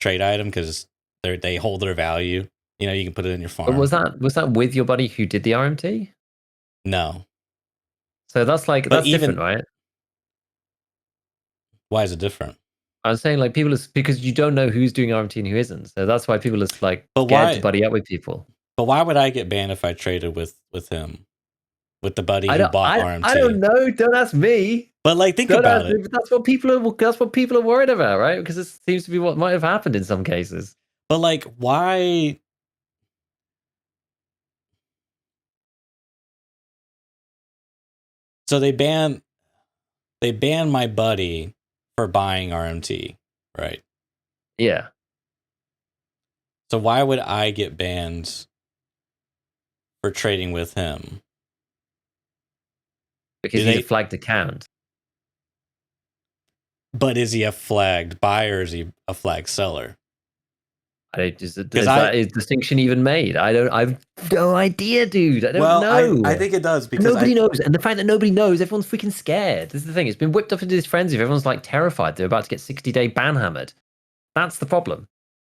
trade item because they hold their value. You can put it in your farm. But was that with your buddy who did the RMT? No. So that's like But that's different, even right? why is it different? I was saying like people is because you don't know who's doing RMT and who isn't. So that's why people is like But scared to why? buddy up with people. But why would I get banned if I traded with him, with the buddy I who don't bought I don't RMT? know. Don't ask me. But like, think Don't about ask me. it. But that's what people are worried about, right? Because it seems to be what might have happened in some cases. But like, why? So they ban my buddy for buying RMT, right? Yeah. So why would I get banned for trading with him? Because Do he's a they? flagged account. But is he a flagged buyer or is he a flagged seller? Is Because I, that is distinction even made? I've no idea, dude. I don't well, I know. think it does And because nobody knows. And the fact that nobody knows, everyone's freaking scared. This is the thing. It's been whipped up into this frenzy. Everyone's like terrified. They're about to get 60-day ban hammered. That's the problem.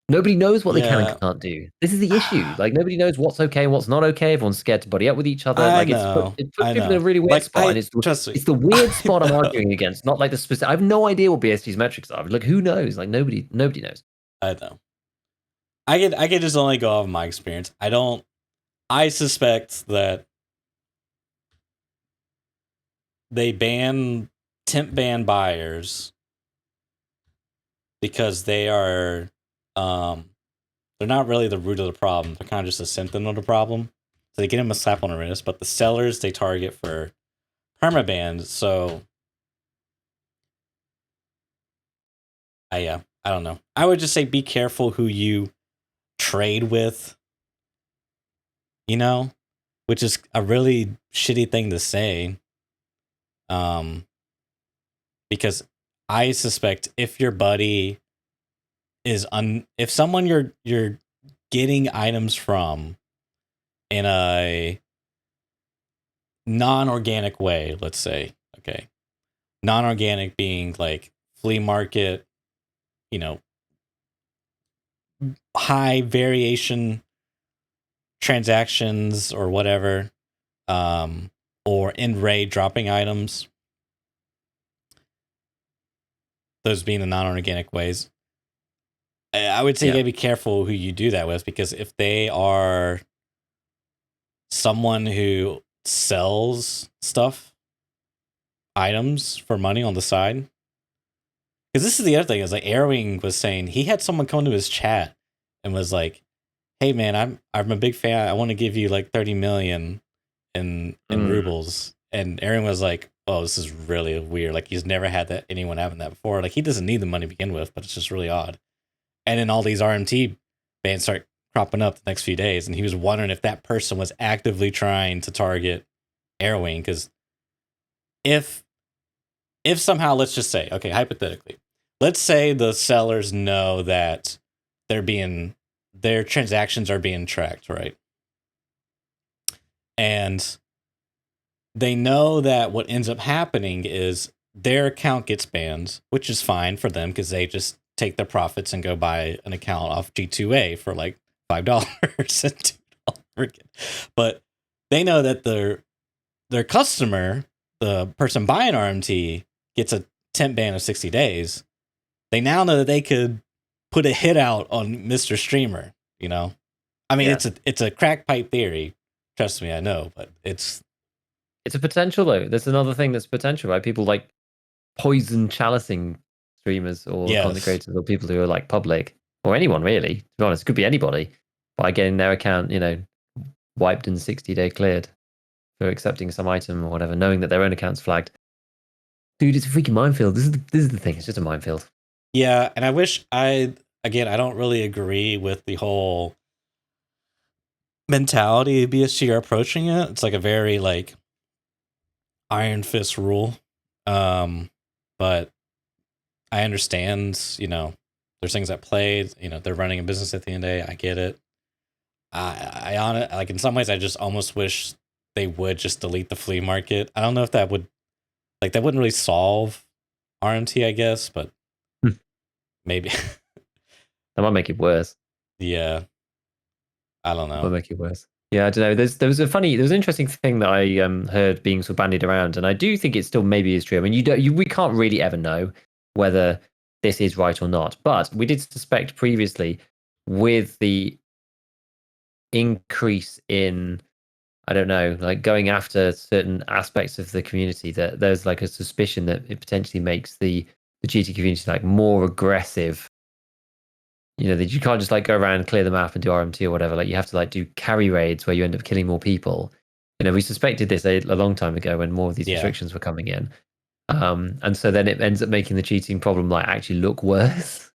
Nobody knows what they can yeah, and can't do. This is the issue. Like nobody knows what's okay and what's not okay. Everyone's scared to buddy up with each other. I Like know, it puts I people in a know. really weird Like spot. And trust me, it's the weird I spot I'm know, arguing against, not like the specific. I have no idea what BSG's metrics are. Like who knows? Like nobody knows. I know. I could just only go off my experience. I don't. I suspect that they temp ban buyers because they're not really the root of the problem. They're kind of just a symptom of the problem. So they get them a slap on the wrist, but the sellers they target for permabans. So I don't know. I would just say be careful who you trade with, you know, which is a really shitty thing to say. Because I suspect if your buddy is if someone you're getting items from in a non-organic way, let's say, okay, non-organic being like flea market, you know, high variation transactions or whatever, or in raid dropping items, those being the non-organic ways. I would say you gotta be careful who you do that with, because if they are someone who sells items for money on the side, because this is the other thing, is like Airwing was saying he had someone come to his chat and was like, "Hey man, I'm a big fan. I want to give you like 30 million in rubles." And Aaron was like, "Oh, this is really weird. Like he's never had anyone having that before. Like he doesn't need the money to begin with, but it's just really odd." And then all these RMT bans start cropping up the next few days, and he was wondering if that person was actively trying to target Airwing, because if somehow, let's just say, okay, hypothetically, let's say the sellers know that their transactions are being tracked, right? And they know that what ends up happening is their account gets banned, which is fine for them because they just take their profits and go buy an account off G2A for like $5 and $2. But they know that their customer, the person buying RMT, gets a temp ban of 60 days. They now know that they could put a hit out on Mr. Streamer, you know? I mean, it's a crack pipe theory. Trust me, I know, but it's a potential though. There's another thing that's potential, right? People like poison chalicing streamers or content creators or people who are like public or anyone really. To be honest, it could be anybody by getting their account, wiped and 60-day cleared for accepting some item or whatever, knowing that their own account's flagged. Dude, it's a freaking minefield. This is the thing. It's just a minefield. Yeah, and I wish I don't really agree with the whole mentality BSG are approaching it. It's like a very like iron fist rule. But I understand, there's things at play, they're running a business at the end of the day. I get it. I on it, like in some ways I just almost wish they would just delete the flea market. I don't know if that wouldn't really solve RMT, I guess, but maybe that might make it worse. Yeah. I don't know. Might make it worse. Yeah, I don't know. There was an interesting thing that I heard being sort of bandied around, and I do think it still maybe is true. I mean, we can't really ever know whether this is right or not, but we did suspect previously with the increase in, I don't know, like going after certain aspects of the community, that there's like a suspicion that it potentially makes the cheating community like more aggressive. You know, that you can't just like go around, clear the map, and do RMT or whatever. Like you have to like do carry raids where you end up killing more people. You know, we suspected this a long time ago when more of these restrictions were coming in. And so then it ends up making the cheating problem like actually look worse.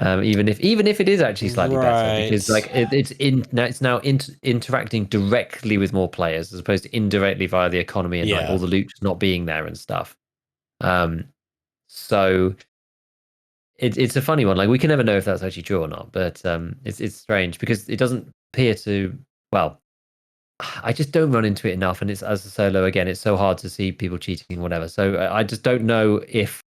Even if it is actually slightly better, because like it's now interacting directly with more players as opposed to indirectly via the economy and like all the loot not being there and stuff. So it's a funny one. Like we can never know if that's actually true or not, but it's strange because it doesn't appear to. Well, I just don't run into it enough, and it's as a solo again. It's so hard to see people cheating, whatever. So I just don't know if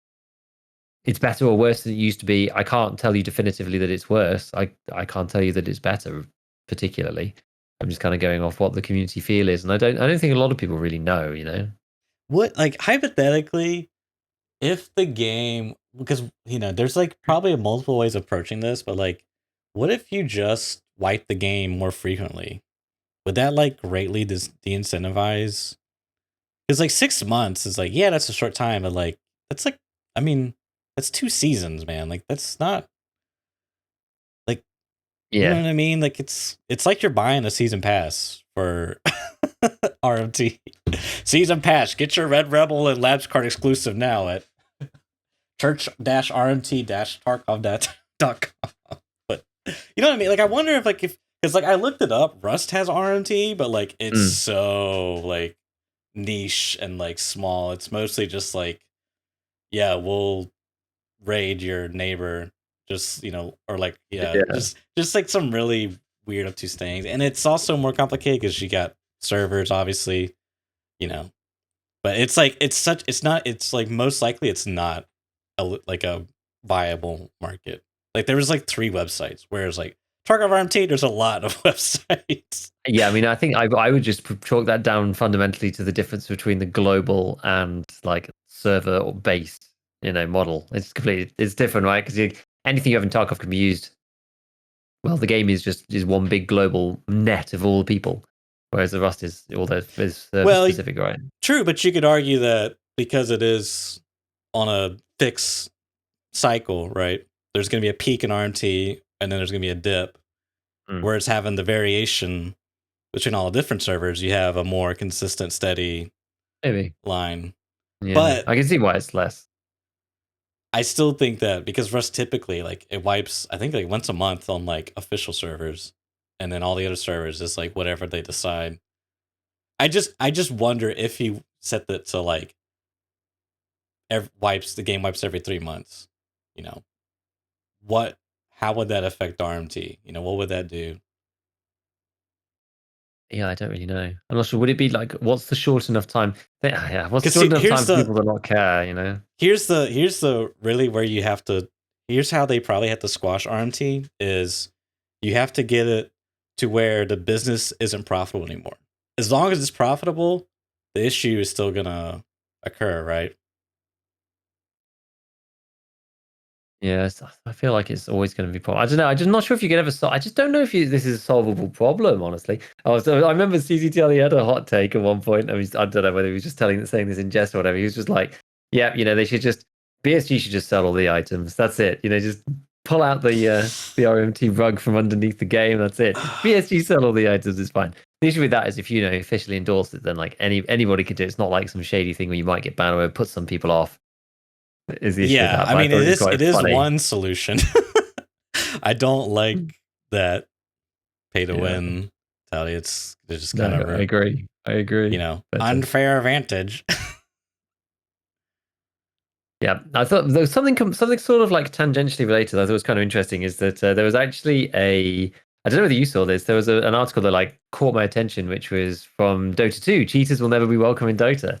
it's better or worse than it used to be. I can't tell you definitively that it's worse. I can't tell you that it's better, particularly. I'm just kind of going off what the community feel is, and I don't think a lot of people really know. You know, what, like, hypothetically, if the game, because there's like probably multiple ways of approaching this, but like, what if you just wipe the game more frequently? Would that like greatly de-incentivize? Because like 6 months is like, yeah, that's a short time, but like that's like, I mean, that's 2 seasons, man. Like that's not like, you know what I mean? Like it's like you're buying a season pass for RMT. Season pass. Get your Red Rebel and Labs card exclusive now at church-rmt-tarkov.com. But you know what I mean? Like I wonder if because like I looked it up, Rust has RMT, but like it's so like niche and like small. It's mostly just like, yeah, we'll raid your neighbor, just or like just like some really weird obtuse things. And it's also more complicated because you got servers, obviously, but it's like it's like most likely it's not like a viable market. Like there was like 3 websites, whereas like Tarkov RMT, there's a lot of websites. Yeah, I mean, I think I would just chalk that down fundamentally to the difference between the global and like server or based, model. It's different, right? Because anything you have in Tarkov can be used. Well, the game is one big global net of all the people, whereas the Rust is all that is specific, right? True, but you could argue that because it is on a fixed cycle, right? There's going to be a peak in RMT, and then there's going to be a dip. Where it's having the variation between all the different servers, you have a more consistent, steady line. Yeah, but I can see why it's less. I still think that because Rust typically like it wipes, I think like once a month on like official servers, and then all the other servers is like whatever they decide. I just wonder if he set that to like the game wipes every 3 months. How would that affect RMT? What would that do? Yeah, I don't really know. I'm not sure. Would it be like, what's the short enough time? Yeah, what's the short enough time for people to not care? Here's the really where you have to. Here's how they probably have to squash RMT is you have to get it to where the business isn't profitable anymore. As long as it's profitable, the issue is still gonna occur, right? Yeah, I feel like it's always going to be problem. I don't know. I'm just not sure if you can ever solve. I just don't know if this is a solvable problem. Honestly, I remember CCTL had a hot take at one point. I don't know whether he was just saying this in jest or whatever. He was just like, "Yeah, they should just BSG should just sell all the items. That's it. Just pull out the RMT rug from underneath the game. That's it. BSG sell all the items. It's fine." The issue with that is if you officially endorse it, then like anybody could do it. It's not like some shady thing where you might get banned or put some people off. Is the issue with that, I mean, it is funny. one solution. I don't like that pay to win. It's just kind of. I agree. Unfair advantage. Yeah, I thought there was something sort of like tangentially related. I thought was kind of interesting is that there was actually I don't know whether you saw this. There was an article that like caught my attention, which was from Dota 2. Cheaters will never be welcome in Dota.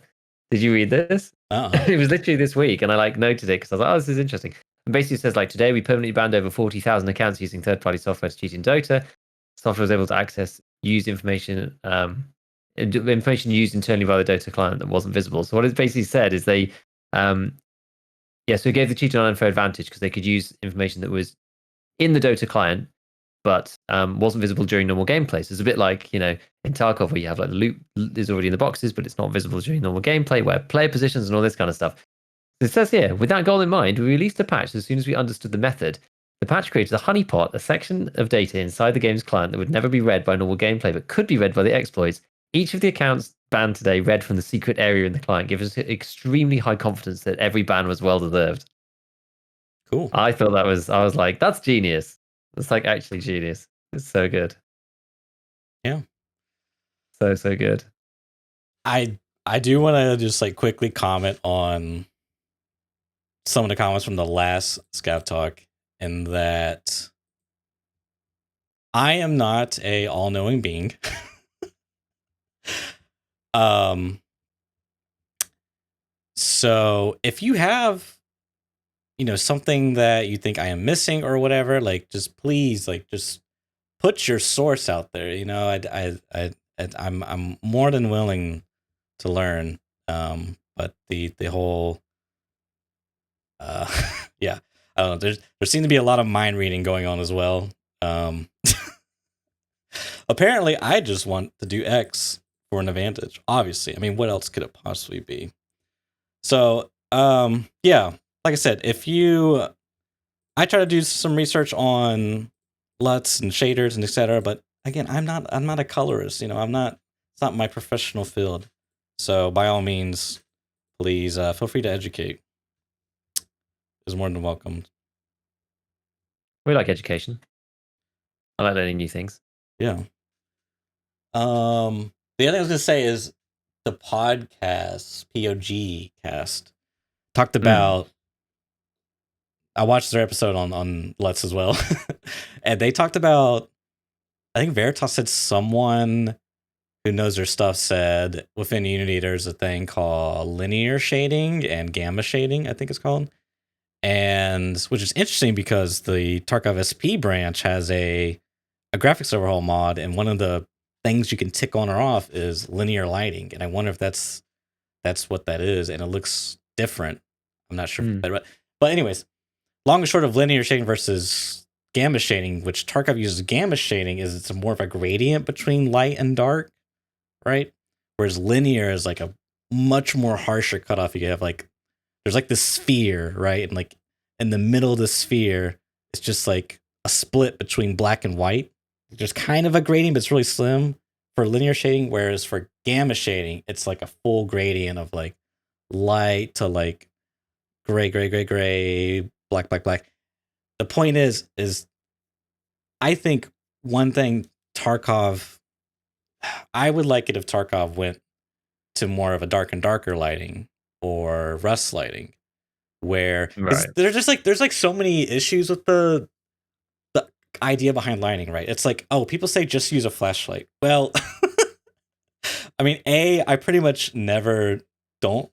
Did you read this? It was literally this week, and I like noted it because I was like, "Oh, this is interesting." And basically, it says like today we permanently banned over 40,000 accounts using third-party software to cheat in Dota. Software was able to access use information information used internally by the Dota client that wasn't visible. So what it basically said is they so it gave the cheater an unfair advantage because they could use information that was in the Dota client but wasn't visible during normal gameplay. So it's a bit like, in Tarkov where you have like the loot is already in the boxes, but it's not visible during normal gameplay, where player positions and all this kind of stuff. So it says here, with that goal in mind, we released a patch as soon as we understood the method. The patch created a honeypot, a section of data inside the game's client that would never be read by normal gameplay, but could be read by the exploits. Each of the accounts banned today read from the secret area in the client, gives us extremely high confidence that every ban was well deserved. Cool. I was like, that's genius. It's like actually genius. It's so good. Yeah. So good. I do want to just like quickly comment on some of the comments from the last ScavTalk, in that I am not a all-knowing being. So if you have, something that you think I am missing or whatever, like, just please, like, just put your source out there. I'm more than willing to learn. But the whole, yeah, I don't know. There seems to be a lot of mind reading going on as well. Apparently, I just want to do X for an advantage. Obviously, I mean, what else could it possibly be? So, yeah, like I said, I try to do some research on LUTs and shaders and etc. But again, I'm not a colorist. It's not my professional field. So by all means, please feel free to educate. Is more than welcome. We like education. I like learning new things. Yeah. The other thing I was gonna say is the podcast POG cast talked about. I watched their episode on LUTs as well, and they talked about. I think Veritas said someone who knows their stuff said within Unity there's a thing called linear shading and gamma shading, I think it's called, and which is interesting because the Tarkov SP branch has a graphics overhaul mod, and one of the things you can tick on or off is linear lighting, and I wonder if that's what that is, and it looks different. I'm not sure, but anyways, long and short of linear shading versus gamma shading, which Tarkov uses gamma shading, is it's more of a gradient between light and dark, right? Whereas linear is like a much more harsher cutoff. You have like, there's like this sphere, right? And like in the middle of the sphere, it's just like a split between black and white. There's kind of a gradient, but it's really slim for linear shading. Whereas for gamma shading, it's like a full gradient of like light to like gray, black. The point is I think one thing Tarkov, I would like it if Tarkov went to more of a dark and darker lighting or Rust lighting, where there's just like there's like so many issues with the idea behind lighting, right? It's like, oh, people say just use a flashlight. Well, I mean, I pretty much never don't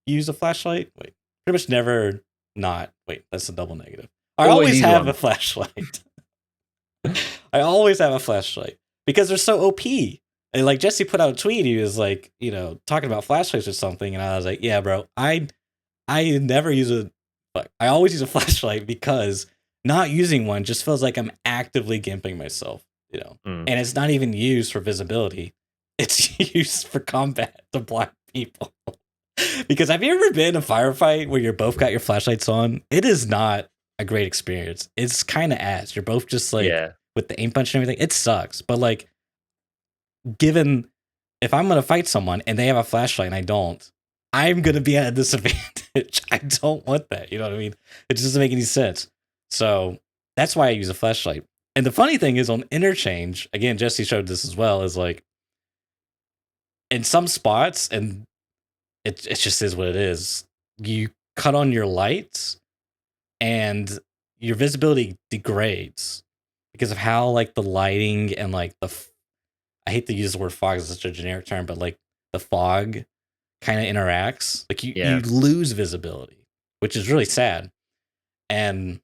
use a flashlight. Wait, pretty much never not. Wait, that's a double negative. I always have a flashlight. I always have a flashlight because they're so OP. And like Jesse put out a tweet, he was like, talking about flashlights or something, and I was like, yeah, bro, I never I always use a flashlight because not using one just feels like I'm actively gimping myself, and it's not even used for visibility. It's used for combat to block people. Because have you ever been in a firefight where you're both got your flashlights on? It is not a great experience. It's kind of ass. You're both just like with the aim punch and everything. It sucks. But like, given if I'm gonna fight someone and they have a flashlight and I don't, I'm gonna be at a disadvantage. I don't want that. You know what I mean? It just doesn't make any sense. So that's why I use a flashlight. And the funny thing is on interchange, again, Jesse showed this as well, is like in some spots, and it just is what it is. You cut on your lights and your visibility degrades because of how like the lighting and like I hate to use the word fog as such a generic term, but like the fog kind of interacts. Like you lose visibility, which is really sad. And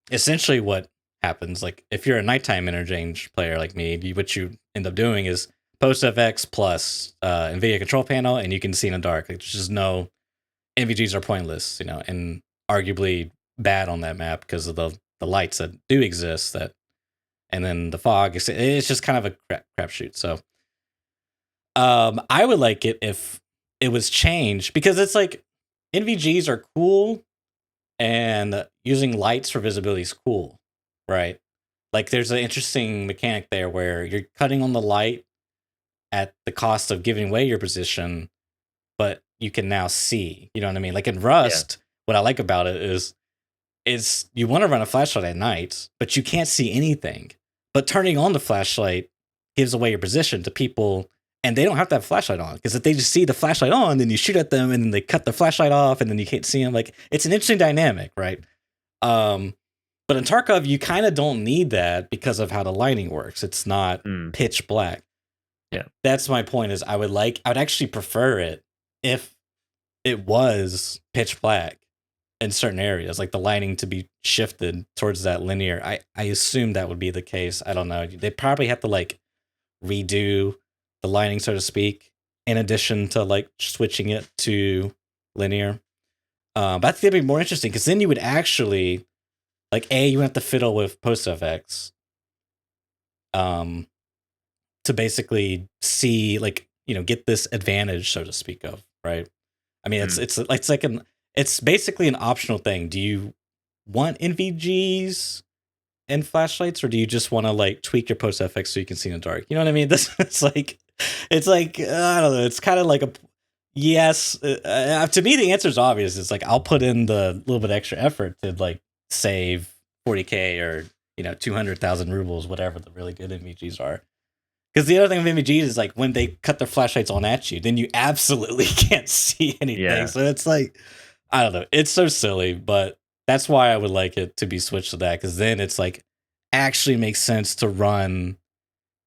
essentially what happens. Like if you're a nighttime interchange player like me, what you end up doing is post FX plus NVIDIA control panel, and you can see in the dark. Like, there's just no NVGs are pointless, and arguably bad on that map because of the lights that do exist. And then the fog. It's just kind of a crapshoot. So, I would like it if it was changed because it's like NVGs are cool, and using lights for visibility is cool, right? Like there's an interesting mechanic there where you're cutting on the light at the cost of giving away your position, but you can now see. You know what I mean? Like in Rust, what I like about it is you want to run a flashlight at night, but you can't see anything. But turning on the flashlight gives away your position to people, and they don't have to have a flashlight on because if they just see the flashlight on, then you shoot at them, and then they cut the flashlight off, and then you can't see them. Like it's an interesting dynamic, right? But in Tarkov, you kind of don't need that because of how the lighting works. It's not pitch black. Yeah, that's my point. Is I would actually prefer it if it was pitch black in certain areas, like the lighting to be shifted towards that linear. I assume that would be the case. I don't know. They probably have to like redo the lighting, so to speak, in addition to like switching it to linear. But I think it'd be more interesting because then you would actually like you have to fiddle with post FX to basically see like get this advantage, so to speak of, right? I mean, it's basically an optional thing. Do you want NVGs and flashlights, or do you just want to like tweak your post FX so you can see in the dark? You know what I mean? It's like I don't know. It's kind of like a yes. To me, the answer is obvious. It's like I'll put in the little bit extra effort to like save 40K or 200,000 rubles, whatever the really good NVGs are. Because the other thing with NVGs is like when they cut their flashlights on at you, then you absolutely can't see anything. Yeah. So it's like, I don't know. It's so silly, but that's why I would like it to be switched to that. Because then it's like actually makes sense to run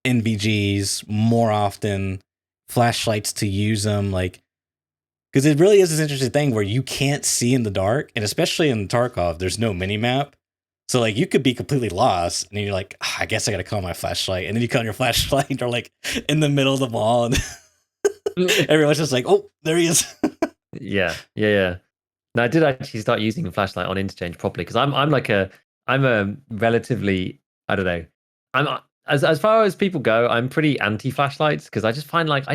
NVGs more often, flashlights to use them. Like, because it really is this interesting thing where you can't see in the dark. And especially in Tarkov, there's no mini map. So like you could be completely lost, and then you're like, I guess I gotta call my flashlight, and then you call your flashlight, and you're like in the middle of the mall, and everyone's just like, oh, there he is. Yeah. No, I did actually start using a flashlight on interchange properly because I'm a relatively, I don't know, I'm as far as people go, I'm pretty anti flashlights because I just find like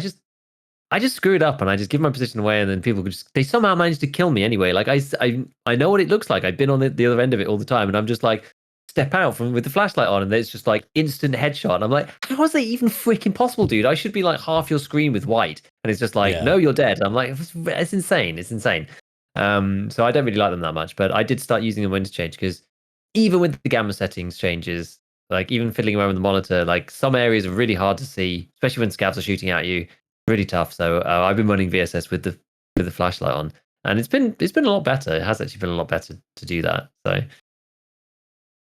I just screw it up and I just give my position away, and then people they somehow manage to kill me anyway. Like I know what it looks like. I've been on the other end of it all the time, and I'm just like step out with the flashlight on, and it's just like instant headshot. And I'm like, how is that even freaking possible, dude? I should be like half your screen with white, and it's just like, no, you're dead. And I'm like, it's insane. It's insane. So I don't really like them that much, but I did start using them when to change because even with the gamma settings changes, like even fiddling around with the monitor, like some areas are really hard to see, especially when scavs are shooting at you. Really tough. So I've been running VSS with the flashlight on, and it's been a lot better. It has actually been a lot better to do that. So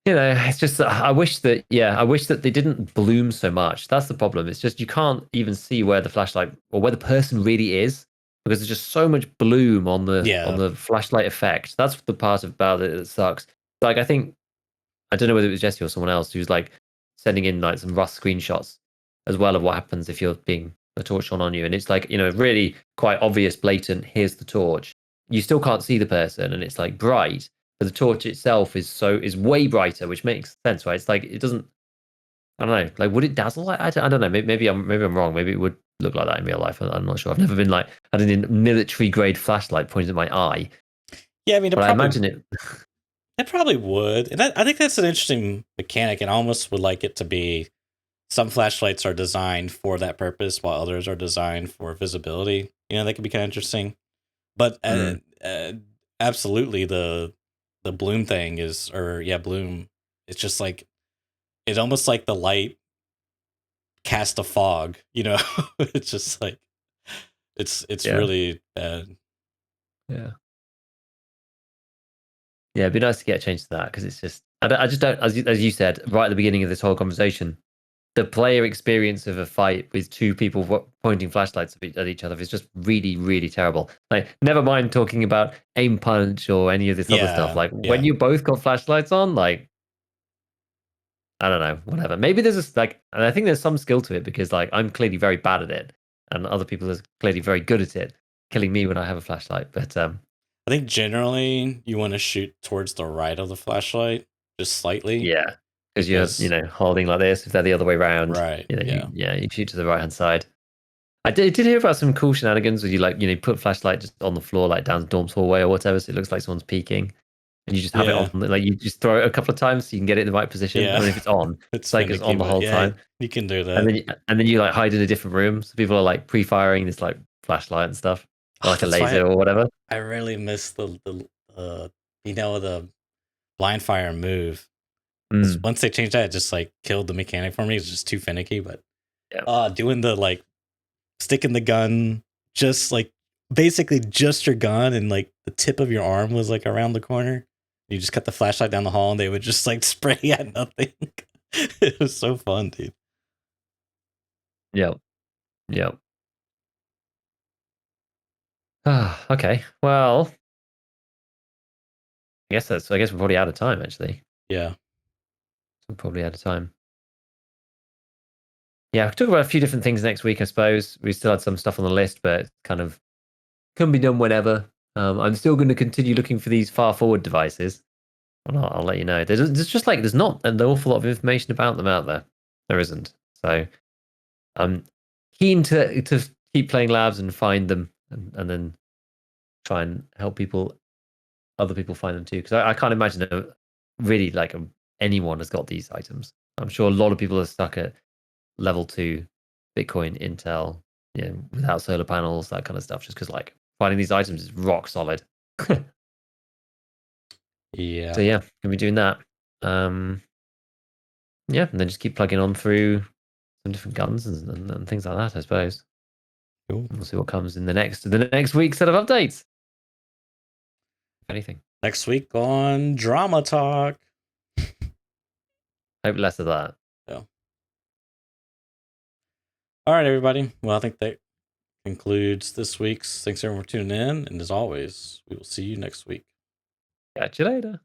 it's just I wish that they didn't bloom so much. That's the problem. It's just you can't even see where the flashlight or where the person really is because there's just so much bloom on the flashlight effect. That's the part about it that sucks. Like I don't know whether it was Jesse or someone else who's like sending in like some Rust screenshots as well of what happens if you're being a torch shone on you, and it's like really quite obvious, blatant. Here's the torch. You still can't see the person, and it's like bright, but the torch itself is way brighter, which makes sense, right? It's like it doesn't. I don't know. Like, would it dazzle? I don't know. Maybe I'm wrong. Maybe it would look like that in real life. I'm not sure. I've never been like had a military grade flashlight pointed at my eye. Yeah, I mean, but I imagine it. It probably would, and I think that's an interesting mechanic, and I almost would like it to be. Some flashlights are designed for that purpose, while others are designed for visibility. That could be kind of interesting. But absolutely, the bloom thing bloom. It's just like it's almost like the light cast a fog. It's just like it's really bad. Yeah, it'd be nice to get a change to that because it's just I just don't as you said right at the beginning of this whole conversation. The player experience of a fight with two people pointing flashlights at each other is just really, really terrible. Like, never mind talking about aim punch or any of this other stuff. Like, when you both got flashlights on, like, I don't know, whatever. Maybe there's this like, and I think there's some skill to it because like I'm clearly very bad at it, and other people are clearly very good at it, killing me when I have a flashlight. But I think generally you want to shoot towards the right of the flashlight, just slightly. yeah, because Because you're holding like this. If they're the other way around, right, you shoot to the right hand side. I did hear about some cool shenanigans where you like put flashlight just on the floor like down the dorm's hallway or whatever, so it looks like someone's peeking, and you just have it on like you just throw it a couple of times so you can get it in the right position, and then if it's on, it's like it's on the whole time. You can do that, and then you like hide in a different room, so people are like pre-firing this like flashlight and stuff, or like a laser or whatever. I really miss the the blind fire move. Once they changed that, it just like killed the mechanic for me. It's just too finicky. But doing the like sticking the gun, just like basically just your gun, and like the tip of your arm was like around the corner. You just cut the flashlight down the hall, and they would just like spray at nothing. It was so fun, dude. Yep. Okay. Well, I guess we're probably out of time actually. Yeah. We're probably out of time. Yeah, we'll talk about a few different things next week, I suppose. We still had some stuff on the list, but kind of can be done whenever. I'm still going to continue looking for these far forward devices. And I'll let you know. There's just like there's not an awful lot of information about them out there. There isn't. So I'm keen to keep playing labs and find them, and then try and help other people find them too. Because I can't imagine really like anyone has got these items. I'm sure a lot of people are stuck at level 2 Bitcoin, Intel, without solar panels, that kind of stuff. Just because like finding these items is rock solid. Yeah. So yeah, can be doing that. Yeah, and then just keep plugging on through some different guns and things like that, I suppose. Cool. We'll see what comes in the next week's set of updates. If anything. Next week on Drama Talk. Hope less of that. Yeah. All right, everybody. Well, I think that concludes this week's. Thanks everyone for tuning in. And as always, we will see you next week. Catch you later.